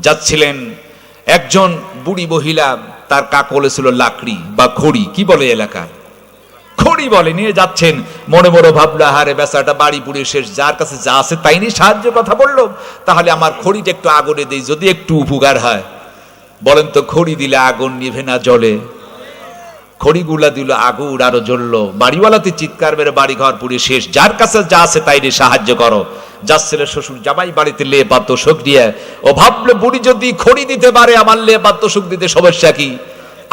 যাচ্ছিলেন একজন বুড়ি মহিলা, তার কাকলে ছিল লাকড়ি বা খড়ি, কি বলে এলাকার খড়ি বলে, নিয়ে যাচ্ছেন। মনে মনে ভাবলো, হারে বেচাটা বাড়ি পুড়ে শেষ, যার কাছে যা আছে তাই নিয়ে সাহায্য কথা বললো, তাহলে আমার খড়িটা একটু আগুনে দেই, যদি একটু উপকার হয়। বলেন তো, খড়ি দিলে আগুন নিভে না জ্বলে? খড়িগুলা দিল, আগুন আরো জ্বললো। বাড়িওয়ালাতে চিৎকার মেরে বাড়ি ঘর পুড়ে শেষ, যার কাছে যা আছে তাই নিয়ে সাহায্য করো। যাচ্ছিল শ্বশুর জামাই বাড়িতে লে বাদ্যশোক দিয়ে, ও ভাবলো বুড়ি যদি খড়ি দিতে পারে, আমার লে বাদ্যশোক দিতে সমস্যা কি?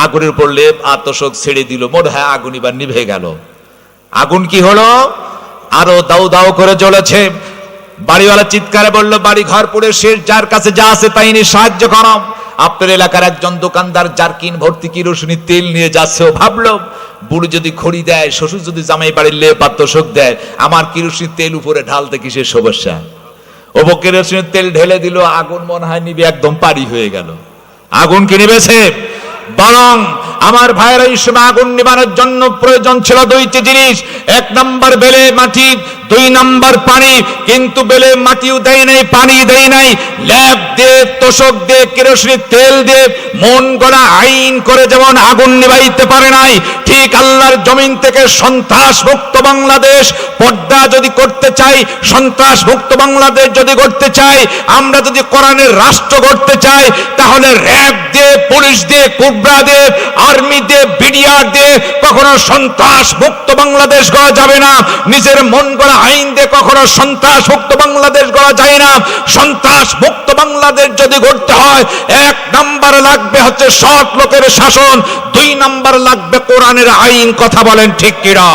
আগুনের উপর লেপ আত্মশোক ছেড়ে দিল, মনে হয় আগুন এবার নিভে গেল। আগুন কি হলো? আরো দাউ দাউ করে জ্বলেছে। বাড়িওয়ালা চিৎকারে বলল, বাড়ি ঘর পুড়ে শেষ, যার কাছে যা আছে তাই নিয়ে সাহায্য করো। আপনার এলাকার একজন দোকানদার জারকিন ভর্তি কিরোসিনি তেল নিয়ে যাচ্ছে, ও ভাবলো বুড়ি যদি খড়ি দেয়, শ্বশুর যদি জামাই বাড়ির লেপ আত্মশোক দেয়, আমার কিরোসিনি তেল উপরে ঢালতে কিসের সমস্যা? ও কিরোসিনি তেল ঢেলে দিল, আগুন মনে হয় নিবে, একদম পারি হয়ে গেল। আগুন কি নিবেছে? বরং আমার ভাইয়েরা, এই সময় আগুন নিবানোর জন্য প্রয়োজন ছিল 2টি জিনিস। 1 নাম্বার বেলে মাটি, 2 নাম্বার পানি। কিন্তু বেলে মাটিও দেয় নাই, পানি দেয় নাই, ল্যাব দিয়ে, তোষক দিয়ে, কেরোসিন তেল দিয়ে মন গড়া আইন করে যেমন আগুন নিভাইতে পারে নাই, ঠিক আল্লাহর জমিন থেকে সন্ত্রাস মুক্ত বাংলাদেশ পর্দা যদি করতে চাই, সন্ত্রাস মুক্ত বাংলাদেশ যদি করতে চাই, আমরা যদি কোরআনের রাষ্ট্র করতে চাই, তাহলে র‍্যাব দিয়ে, পুলিশ দিয়ে, কুবরা দিয়ে, আর্মি দিয়ে, বিডিআর দিয়ে কখনো সন্ত্রাস মুক্ত বাংলাদেশ গড়া যাবে না। নিজের মন গড়া আইন দিয়ে কখনো সন্ত্রাস মুক্ত বাংলাদেশ গড়া যায় না। সন্ত্রাস মুক্ত বাংলাদেশ যদি গড়তে হয়, 1 নাম্বার লাগবে হচ্ছে সৎ লোকের শাসন, 2 নাম্বার লাগবে কোরআনের আইন। কথা বলেন ঠিক কিনা?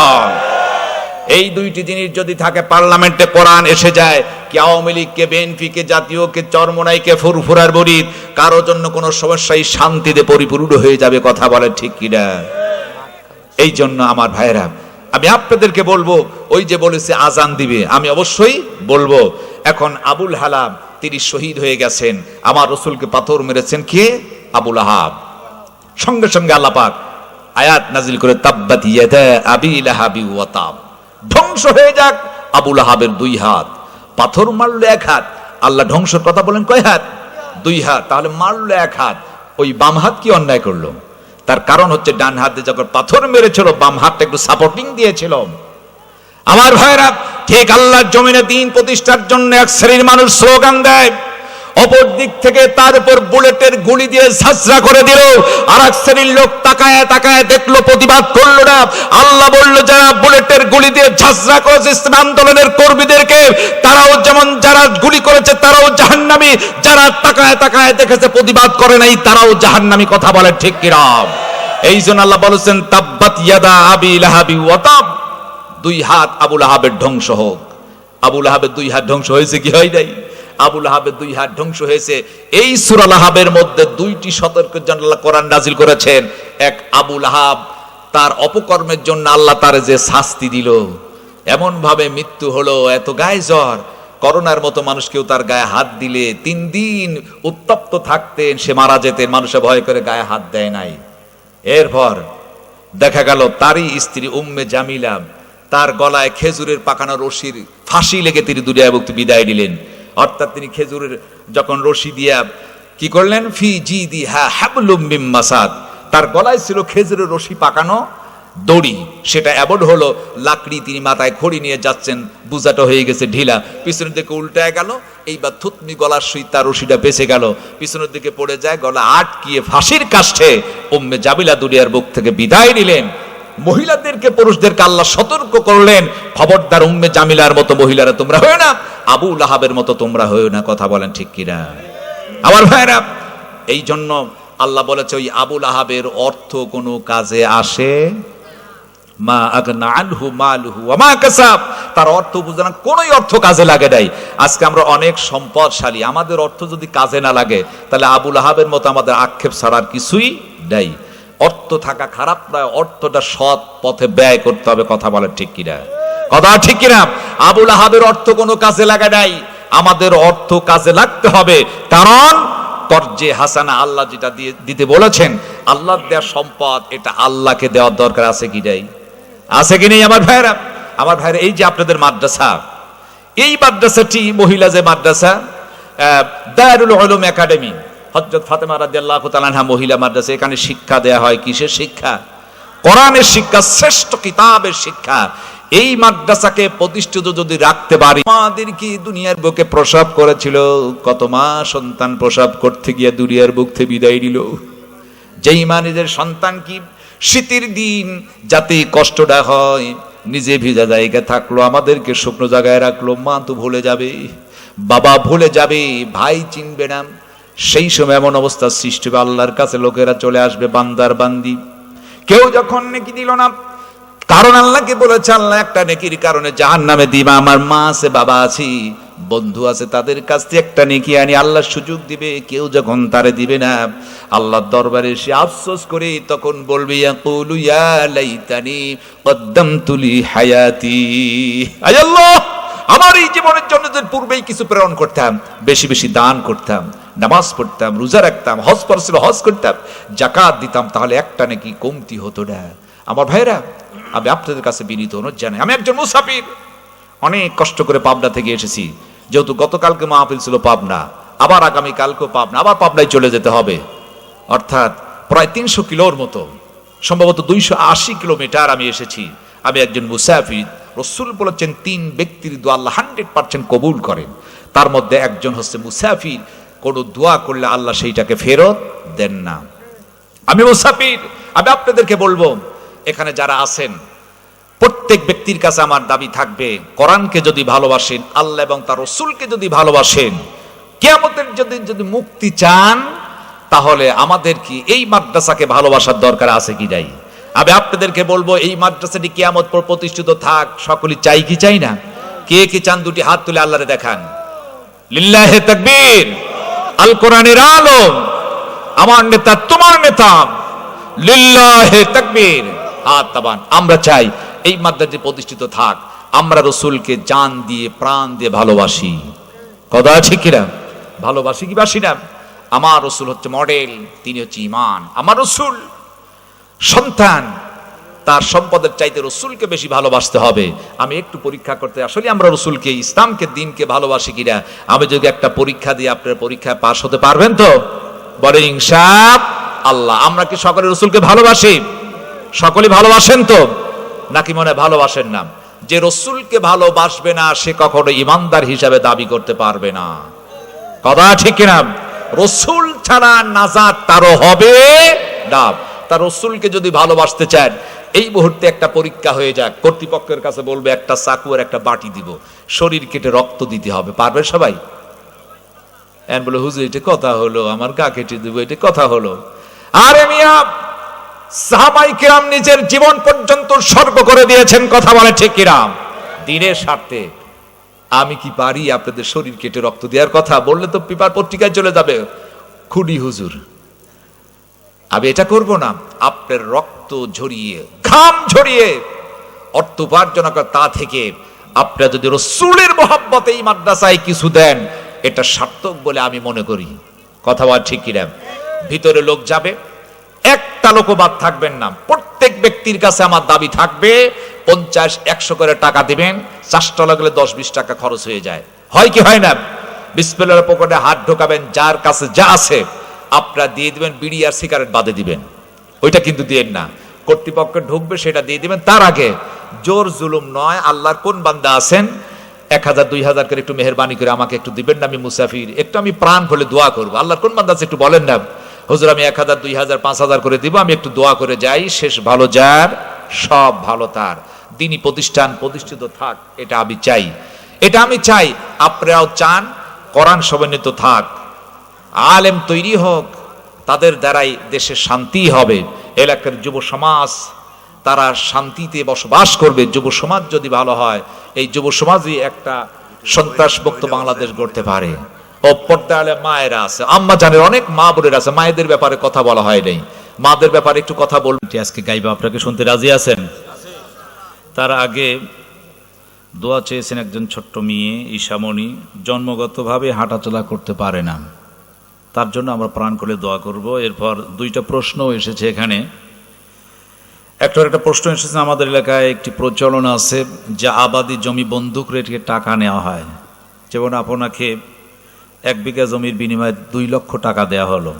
এই 2টি জিনিস যদি থাকে, পার্লামেন্টে কোরআন এসে যায়, কি আওয়ামী লীগকে, বিএনপিকে, জাতীয়কে, চরমোনাইকে, ফুরফুরার বরিদ, কারোর জন্য কোনো সমস্যাই শান্তিতে পরিপূর্ণ হয়ে যাবে। কথা বলেন ঠিক কিনা? এই জন্য আমার ভাইয়েরা, আমি আপনাদেরকে বলবো, ওই যে বলেছে আজান দিবে, আমি অবশ্যই বলবো। এখন আবুল হালাম তিনি শহীদ হয়ে গেছেন, আমার রাসূলকে পাথর মেরেছেন কে? আবুল আহাব। সঙ্গে সঙ্গে আল্লাহ পাক আয়াত নাজিল করে, তাব্বাত ইয়াদা আবি লাহাবি ওয়া তাব, ধ্বংস হয়ে যাক আবুল আহাবের 2 হাত। পাথর মারলো 1 হাত, আল্লাহ ধ্বংসের কথা বলেন কয় হাত? 2 হাত। তাহলে মারলো 1 হাত, ওই বাম হাত কি অন্যায় করলো? তার কারণ হচ্ছে ডান হাতে যখন পাথর মেরেছিল, বাম হাতটা একটু সাপোর্টিং দিয়েছিল। আমার ভাইরা, ঠিক আল্লাহর জমিনে দ্বীন প্রতিষ্ঠার জন্য এক শ্রেণীর মানুষ স্লোগান দেয়, অপর দিক থেকে তার উপর বুলেটের গুলি দিয়ে ঝাঁঝরা করে দিল। আর এক শ্রেণীর লোক তাকায় তাকায় দেখলো, প্রতিবাদ করলো না। আল্লাহ বলল, যারা বুলেটের গুলি দিয়ে ঝাঁঝরা করেছে ইসলাম আন্দোলনের কর্মীদেরকে, তারাও যেমন যারা গুলি করেছে তারাও জাহান্নামী, যারা তাকায় তাকায় দেখেছে প্রতিবাদ করে নাই তারাও জাহান্নামী। কথা বলে ঠিক কিনা? এই জন্য আল্লাহ বলেছেন, তাব্বাত ইয়াদা আবি লাহাবি ওয়া তাব, 2 হাত আবুল আহাবের ধ্বংস হোক। আবুল আহাবের 2 হাত ধ্বংস হয়েছে কি হয় নাই? আবু লাহাবের 2 হাত ধ্বংস হয়েছে। এই সূরা লাহাবের মধ্যে 2টি সতর্কের জন্য আল্লাহ কোরআন নাজিল করেছেন। এক, আবু লাহাব তার অপকর্মের জন্য আল্লাহ তার যে শাস্তি দিল, এমন ভাবে মৃত্যু হলো, এত গায়ে জ্বর, করোনার মতো মানুষ কেউ তার গায়ে হাত দিলে 3 দিন উত্তপ্ত থাকতেন, সে মারা যেতেন, মানুষে ভয় করে গায়ে হাত দেয় নাই। এরপর দেখা গেল তারই স্ত্রী উম্মে জামিলা, তার গলায় খেজুরের পাকানো রশির ফাঁসি লেগে তিনি দুনিয়া মুক্তি বিদায় দিলেন। অর্থাৎ তিনি খেজুরের যখন রশি দিয়া কি করলেন, ফি জিদিহা হাবলুম মিন মাসাদ, তার গলায় ছিল খেজুরের রশি পাকানো দড়ি, সেটা এমন হলো লাকড়ি, তিনি মাথায় খড়ি নিয়ে যাচ্ছেন, বুঝাটা হয়ে গেছে ঢিলা, পিছনের দিকে উল্টায় গেল, এইবার থুতনি গলার সহিত তার রশিটা বেঁচে গেল, পিছনের দিকে পড়ে যায়, গলা আটকিয়ে ফাঁসির কাষ্ঠে উম্মে জামিলা দুনিয়ার বুক থেকে বিদায় নিলেন। মহিলাদেরকে, পুরুষদেরকে আল্লাহ সতর্ক করলেন, খবরদার উম্মে জামিলার মতো মহিলারা তোমরা হয়েও না, আবু লাহাবের মতো তোমরা হয়েও না। কথা বলেন ঠিক কিনা আমার ভাইরা? এই জন্য আল্লাহ বলেছে ওই আবু লাহাবের অর্থ কোনো কাজে আসে, মা আগনা আনহু মালুহু ওয়া মা কাসাব, তার অর্থ বুঝানো কোনোই অর্থ কাজে লাগে নাই। আজকে আমরা অনেক সম্পদশালী, আমাদের অর্থ যদি কাজে না লাগে তাহলে আবু লাহাবের মতো আমাদের আক্ষেপ ছাড়ার কিছুই নাই। অর্থ থাকা খারাপ নয়, অর্থটা সৎ পথে ব্যয় করতে হবে। কথা বলেন ঠিক কিনা? কথা ঠিক কিনা? আবু লাহাবের অর্থ কোনো কাজে লাগে নাই, আমাদের অর্থ কাজে লাগতে হবে। কারণ কর্জে হাসানা আল্লাহ যেটা দিতে বলেছেন, আল্লাহর দেওয়া সম্পদ, এটা আল্লাহকে দেওয়ার দরকার আছে কি নাই? আছে কি নেই আমার ভাইরা? আমার ভাইরা, এই যে আপনাদের মাদ্রাসা, এই মাদ্রাসাটি মহিলা যে মাদ্রাসা, দারুল উলুম একাডেমি, হযরত ফাতেমা রাদিয়াল্লাহু তাআলা আনহা মহিলা মাদ্রাসা, এখানে শিক্ষা দেয়া হয় কিসের শিক্ষা? কোরআনের শিক্ষা, শ্রেষ্ঠ কিতাবের শিক্ষা। এই মাদ্রাসাকে প্রতিষ্ঠিত যদি রাখতে পারি, আমাদের কি দুনিয়ার বুকে প্রসব করেছিল, কত মা সন্তান প্রসব করতে গিয়ে দুনিয়ার বুক থেকে বিদায় নিল। যেই মা নিজের সন্তান কি শীতের দিন যাতে কষ্টটা হয়, নিজে ভিজা জায়গায় থাকলো, আমাদেরকে শুকনো জায়গায় রাখলো, মা তো ভুলে যাবে, বাবা ভুলে যাবে, ভাই চিনবে না। সেই সময় এমন অবস্থা সৃষ্টি হবে, আল্লাহর কাছে লোকেরা চলে আসবে বান্দার বান্দি, কেউ যখন নেকি দিল না, কারণ আল্লাহকে বলেছে, আল্লাহ একটা নেকির কারণে জাহান্নামে দিবা, আমার মা আছে, বাবা আছে, বন্ধু আছে, তাদের কাছ থেকে একটা নেকি আনি আল্লাহ সুযোগ দিবে। কেউ যখন তারে দিবে না, আল্লাহর দরবারে এসে আফসোস করে তখন বলবে, ইয়াকুলু ইয়া লাইতানি কদ্দামতু লি হায়াতি, আয় আল্লাহ, আমার এই জীবনের জন্য যদি পূর্বেই কিছু প্রেরণ করতাম, বেশি বেশি দান করতাম, নামাজ পড়তাম, রোজা রাখতাম, হজ করছিল হজ করতাম, যাকাত দিতাম, তাহলে একটা নাকি কমতি হতো না। আমার ভাইরা, আমি আপনাদের কাছে বিনীত অনুরোধ জানাই, আমি একজন মুসাফির, অনেক কষ্ট করে পাবনা থেকে এসেছি, যেহেতু গতকালকে মাহফিল ছিল পাবনা, আবার আগামী কালকে পাবনা, আবার পাবনায় চলে যেতে হবে, অর্থাৎ প্রায় 300 কিলোর মতো, সম্ভবত 280 কিলোমিটার আমি এসেছি। আমি একজন মুসাফির। রাসূল বলেছেন 3 ব্যক্তির দোয়া আল্লাহ 100% কবুল করেন, তার মধ্যে একজন হচ্ছে মুসাফির। কোনো দোয়া করলে আল্লাহ সেইটাকে ফেরত দেন না। আমি মুসাফির, আমি আপনাদেরকে বলবো, এখানে যারা আছেন প্রত্যেক ব্যক্তির কাছে আমার দাবি থাকবে, কোরআনকে যদি ভালোবাসেন, আল্লাহ এবং তার রাসূলকে যদি ভালোবাসেন, কিয়ামতের যদি মুক্তি চান, তাহলে আমাদের কি এই মাদ্রাসাকে ভালোবাসার দরকার আছে কি নাই? আমি আপনাদেরকে বলবো, এই মাদ্রাসাটি কিয়ামত পর প্রতিষ্ঠিত থাক, সকলেই চাই কি চাই না? কে কি চান? দুটি হাত তুলে আল্লাহরে দেখান। লিল্লাহি তাকবীর। আল কোরআনের আলো, আমার নেতা তোমার নেতা, লিল্লাহি তাকবীর। হাত তাবান। আমরা চাই এই মাদ্রাসাটি প্রতিষ্ঠিত থাক। আমরা রাসূলকে জান দিয়ে প্রাণ দিয়ে ভালোবাসি। কথা আছে কিনা? ভালোবাসি কি বাসি না? আমার রাসূল হচ্ছে মডেল, তিনি হচ্ছে ঈমান। আমার রাসূল সন্তান, তার সম্পদের চাইতে রাসূলকে বেশি ভালোবাসতে হবে। আমি একটু পরীক্ষা করতে, আসলে আমরা রাসূলকে, ইসলামকে, দ্বীনকে ভালোবাসি কিনা। আমি যদি একটা পরীক্ষা দিই, আপনার পরীক্ষায় পাস হতে পারবেন তো? বলে ইনশাআল্লাহ। আমরা কি সকলে রাসূলকে ভালোবাসি? সকলে ভালোবাসেন তো? নাকি মনে ভালোবাসেন না? যে রাসূলকে ভালোবাসবে না, সে কখনো ঈমানদার হিসাবে দাবি করতে পারবে না। কথা ঠিক কিনা? রাসূল ছাড়া নাজাত তারও হবে না। তার রাসূলকে যদি ভালোবাসতে চান, এই মুহূর্তে একটা পরীক্ষা হয়ে যাক, কর্তৃপক্ষের কাছে বলবে একটা চাকু আর একটা বাটি দিব, শরীর কেটে রক্ত দিতে হবে। পারবে সবাই? এন বলে, হুজুর এটা কথা হলো, আমার গা কেটে দিব, এটা কথা হলো? আরে মিয়া, সাহাবায়ে কিরাম নিজের জীবন পর্যন্ত উৎসর্গ করে দিয়েছেন। কথা বলে ঠিক কিরাম? দ্বীনের স্বার্থে। আমি কি পারি আপনাদের শরীর কেটে রক্ত দেওয়ার কথা বললে তো পেপার পত্রিকায় চলে যাবে, খুনি হুজুর। আমি এটা করব না। আপনার রক্ত ঝরিয়ে, ঘাম ঝরিয়ে অর্থ উপার্জন করে, তা থেকে আপনারা যদি রাসূলের মহব্বতে এই মাদ্রাসায় কিছু দেন, এটা সার্থক বলে আমি মনে করি। কথা বল ঠিক কিনা? ভিতরে লোক যাবে, একটা লোকও বাদ থাকবেন না। প্রত্যেক ব্যক্তির কাছে আমার দাবি থাকবে 50-100 করে টাকা দিবেন। চাষটা লাগলে 10-20 টাকা খরচ হয়ে যায়, হয় কি হয় না? বিসমিল্লাহর পকেটে হাত ঢোকাবেন, যার কাছে যা আছে আপনারা দিয়ে দিবেন, বিড়ি আর সিগারেট বাদে দিবেন, ওইটা কিন্তু দিয়েন না। কর্তৃপক্ষ ঢুকবে সেটা দিয়ে দিবেন। তার আগে জোর জুলুম নয়। আল্লাহর কোন বান্দা আছেন 1000-2000 করে একটু মেহেরবানি করে আমাকে একটু দিবেন না, আমি মুসাফির, একটু আমি প্রাণ খুলে দোয়া করবো। আল্লাহর কোন বান্দা আছে একটু বলেন না, হুজুর আমি 1000-2000-5000 করে দিব, আমি একটু দোয়া করে যাই। শেষ ভালো যার, সব ভালো তার। দিনী প্রতিষ্ঠান প্রতিষ্ঠিত থাক, এটা আমি চাই, এটা আমি চাই। আপনারাও চান কোরআন সমন্বিত থাক, আলেম তৈরি হোক, তাদের দ্বারাই দেশে শান্তি হবে। এলাকার যুব সমাজ তারা শান্তিতে বসবাস করবে। যুব সমাজ যদি ভালো হয়, এই যুব সমাজই একটা সন্ত্রাসমুক্ত বাংলাদেশ গড়তে পারে। ও পর্দায় মায়েরা আছে, আম্মা জানের অনেক মা বোনের আছে, মায়েদের ব্যাপারে কথা বলা হয় নাই, মাদের ব্যাপারে একটু কথা বলবেন। আজকে গাইবা, আপনাকে শুনতে রাজি আছেন? তার আগে দোয়া চেয়েছেন একজন ছোট্ট মেয়ে ঈশামণি, জন্মগতভাবে হাঁটাচলা করতে পারে না, তার জন্য আমরা প্রাণ করে দোয়া করব। এরপর 2টা প্রশ্ন এসেছে এখানে। একটা প্রশ্ন এসেছে, আমাদের এলাকায় একটি প্রচলন আছে যে আবাদি জমি বন্ধক রেখে টাকা নেওয়া হয়, যেমন আপনাকে 1 বিঘা জমির বিনিময়ে 2 লক্ষ টাকা দেওয়া হলো,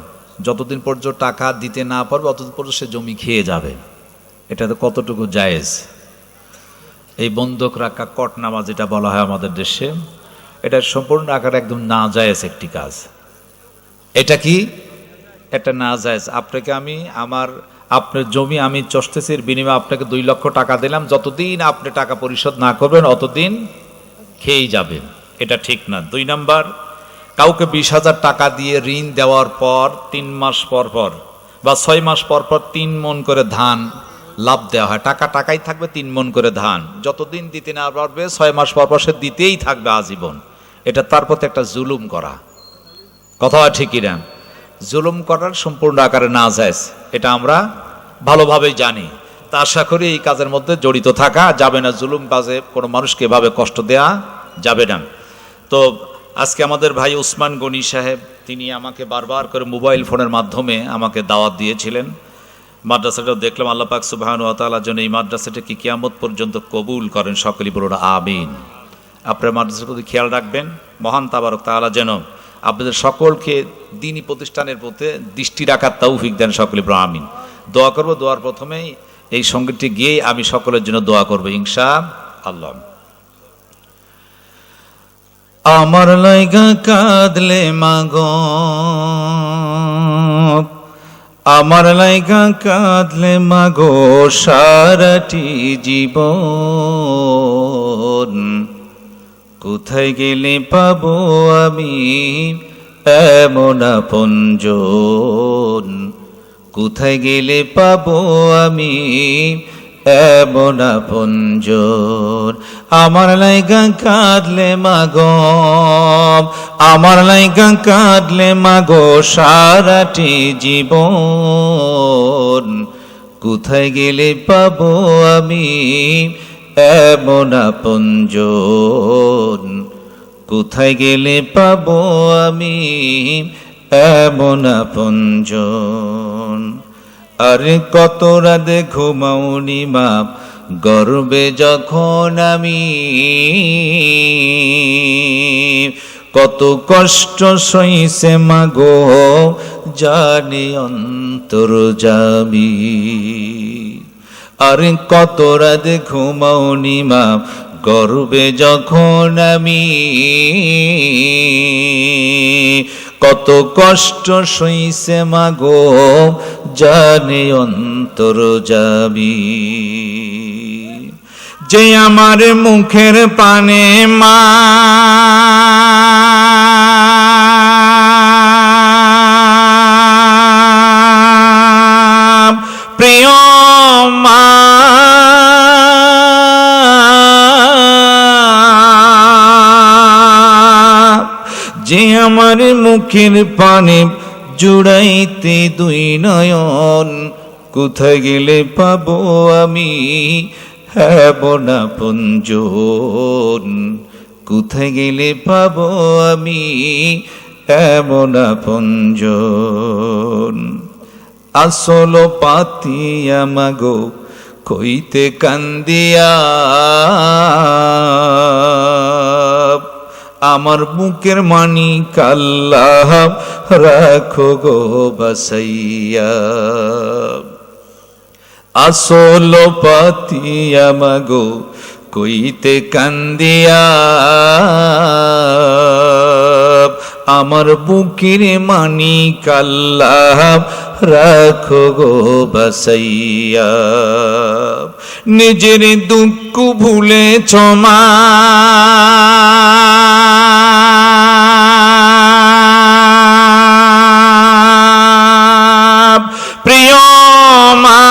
যতদিন পর্যন্ত টাকা দিতে না পারবে ততদিন পর্যন্ত সে জমি খেয়ে যাবে। এটাতে কতটুকু জায়েজ? এই বন্ধক রাখা কটনামা যেটা বলা হয় আমাদের দেশে, এটা সম্পূর্ণ আকারে একদম না জায়েজ একটি কাজ। এটা কি? এটা না জায়েজ। আপনাকে আমি আপনার জমি আমি চষতেছির বিনিময়ে আপনাকে 2 লক্ষ টাকা দিলাম, যতদিন আপনি টাকা পরিশোধ না করবেন অতদিন খেয়েই যাবেন, এটা ঠিক না। 2 নাম্বার, কাউকে 20,000 টাকা দিয়ে ঋণ দেওয়ার পর 3 মাস পর পর বা 6 মাস পর পর 3 মণ করে ধান লাভ দেওয়া হয়। টাকা টাকাই থাকবে, 3 মণ করে ধান, যতদিন দিতে না পারবে 6 মাস পর পর সে দিতেই থাকবে আজীবন। এটা তার প্রতি একটা জুলুম করা। কথা ঠিক কিনা? জুলুম করার সম্পূর্ণ আকারে না জায়েজ, এটা আমরা ভালোভাবেই জানি। তা আশা করি এই কাজের মধ্যে জড়িত থাকা যাবে না। জুলুম কাজে কোনো মানুষকে এভাবে কষ্ট দেয়া যাবে না। তো আজকে আমাদের ভাই উসমান গনি সাহেব, তিনি আমাকে বারবার করে মোবাইল ফোনের মাধ্যমে আমাকে দাওয়াত দিয়েছিলেন। মাদ্রাসাটাও দেখলাম, আল্লাহ পাক সুবহানাহু ওয়া তাআলা যেন এই মাদ্রাসাটাকে কিয়ামত পর্যন্ত কবুল করেন, সকলেই বলুন আমিন। আপনারা মাদ্রাসার প্রতি খেয়াল রাখবেন, মহান তাবারক তাআলা যেন আপনাদের সকলকে দ্বীনি প্রতিষ্ঠানের প্রতি দৃষ্টি রাখার তৌফিক দেন, সকলে বলুন আমিন। দোয়া করব, দোয়ার প্রথমেই এই সঙ্গীতটি গিয়েই আমি সকলের জন্য দোয়া করব ইনশাআল্লাহ। আমার লাইগা কাঁদলে মাগো, আমার লাইগা কাঁদলে মাগো সারাটি জীবন, কোথায় গেলে পাবো আমি এমন আপনজন, কোথায় গেলে পাবো আমি এমন আপনজন। আমার লাইগা কাঁদলে মাগো, আমার লাইগা কাঁদলে মাগো সারাটি জীবন, কোথায় গেলে পাবো আমি এমন আপনজন, কোথায় গেলে পাবো আমি এমন আপনজন। আরে কত রাতে ঘুমাওনি মা গর্বে যখন আমি, কত কষ্ট সইছে মাগো জানি অন্তর্যামী। আরে কত রাতে ঘুমাওনি মা গর্বে যখন আমি, কত কষ্ট সইছে মাগো জানে অন্তর্যামী। যে আমার মুখের পানে মা প্রিয় মা, আমার মুখের পানে জুড়াইতে দুই নয়ন, কোথায় গেলে পাবো আমি এমন আপনজন, কোথায় গেলে পাবো আমি এমন আপনজন। আসল পাতিয়া মাগো কইতে কান্দিয়া, আমার বুকের মানি কাল্লাহ রাখো গো বাসাইয়া। আসল পাতিয়া মাগো কইতে কান্দিয়া, আমার বুকের মানি কাল্লাহ রাখো গো বাসাইয়া। নিজের দুঃখ ভুলে মা, প্রিয় মা,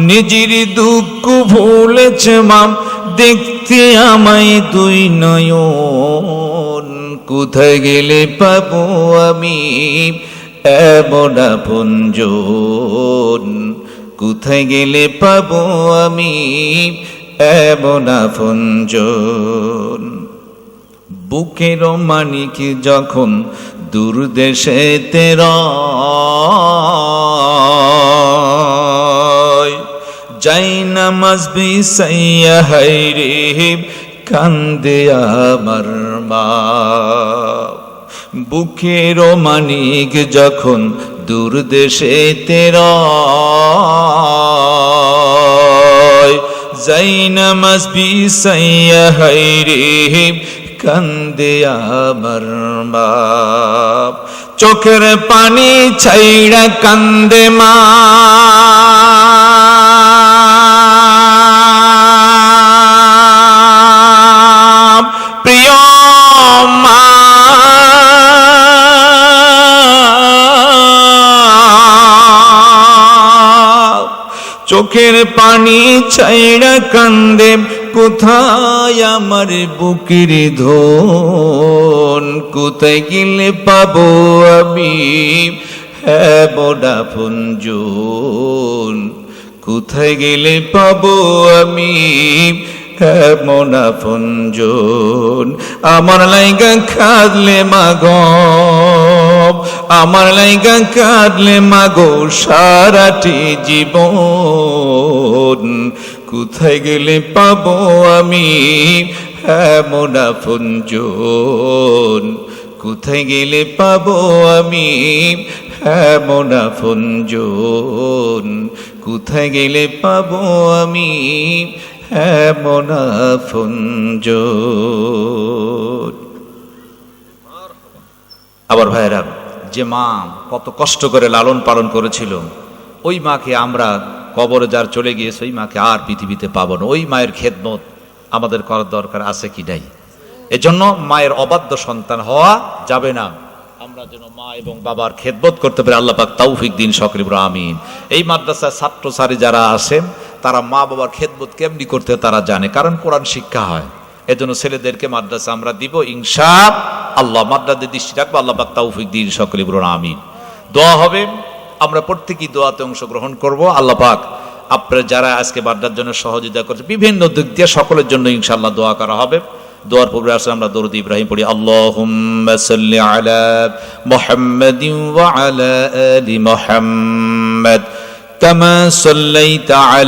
নিজের দুঃখ ভুলেছে মাম, দেখতে আমায় দুই নয়ন, কোথায় গেলে পাবো আমি এমন আপনজন, কোথায় গেলে পাবো আমি এমন আপনজন। বুকের মানিক যখন দূর দেশেতে রয়, যাই নামাজ বিছাইয়া হায়রে কান্দে আমার মা। বুকের মানিক যখন দূর দেশেতে রয়, যাই নামাজ বিছাইয়া হায়রে কান্দে আমার মা। চোখের পানি ছাইড়া কান্দে মা, প্রিয় মা, চোখের পানি ছাইড়া কান্দে, কোথায় আমার বুকের ধন, কোথায় গেলে পাবো আমি এমন আপনজন, কোথায় গেলে পাবো আমি এমন আপনজন। আমার লাইগা কাঁদলে মাগো, আমার লাইগা কাঁদলে মাগো সারাটি জীবন, কোথায় গেলে পাবো আমি এমন আপনজন, কোথায় গেলে পাবো আমি এমন আপনজন, কোথায় গেলে পাবো আমি এমন আপনজন। আবার ভাইরা, যে মা কত কষ্ট করে লালন পালন করেছিল, ওই মাকে আমরা কবরে যার চলে গিয়েছে ওই মাকে আর পৃথিবীতে পাবো না। ওই মায়ের খেদমত আমাদের করার দরকার আছে কি নাই? এজন্য মায়ের অবাধ্য সন্তান হওয়া যাবে না। আমরা যেন মা এবং বাবার খেদমত করতে পারি, আল্লাহ পাক তৌফিক দিন সকলে বলো আমিন। এই মাদ্রাসার ছাত্রছাত্রী যারা আছেন তারা মা বাবার খেদমত কেমনি করতে তারা জানে, কারণ কোরআন শিক্ষা হয়। এজন্য ছেলেদেরকে মাদ্রাসা আমরা দিব ইনশাআল্লাহ। মাদ্রাসার দৃষ্টি রাখবো, আল্লাহ পাক তৌফিক দিন সকলে বলো আমিন। দোয়া হবে, আমরা প্রত্যেকেই দোয়াতে অংশগ্রহণ করব। আল্লাহ পাক আপনারা যারা আজকে বাড্ডার জন্য সহযোগিতা করছে বিভিন্ন দিক দিয়ে সকলের জন্য ইনশাআল্লাহ দোয়া করা হবে। দোয়ার পূর্বে আসলে আমরা দরুদ ইব্রাহিম পড়ি। আল্লাহুম্মা সাল্লি আলা মুহাম্মাদিন ওয়া আলা আলি মুহাম্মাদ কামা সাল্লাইতা আলা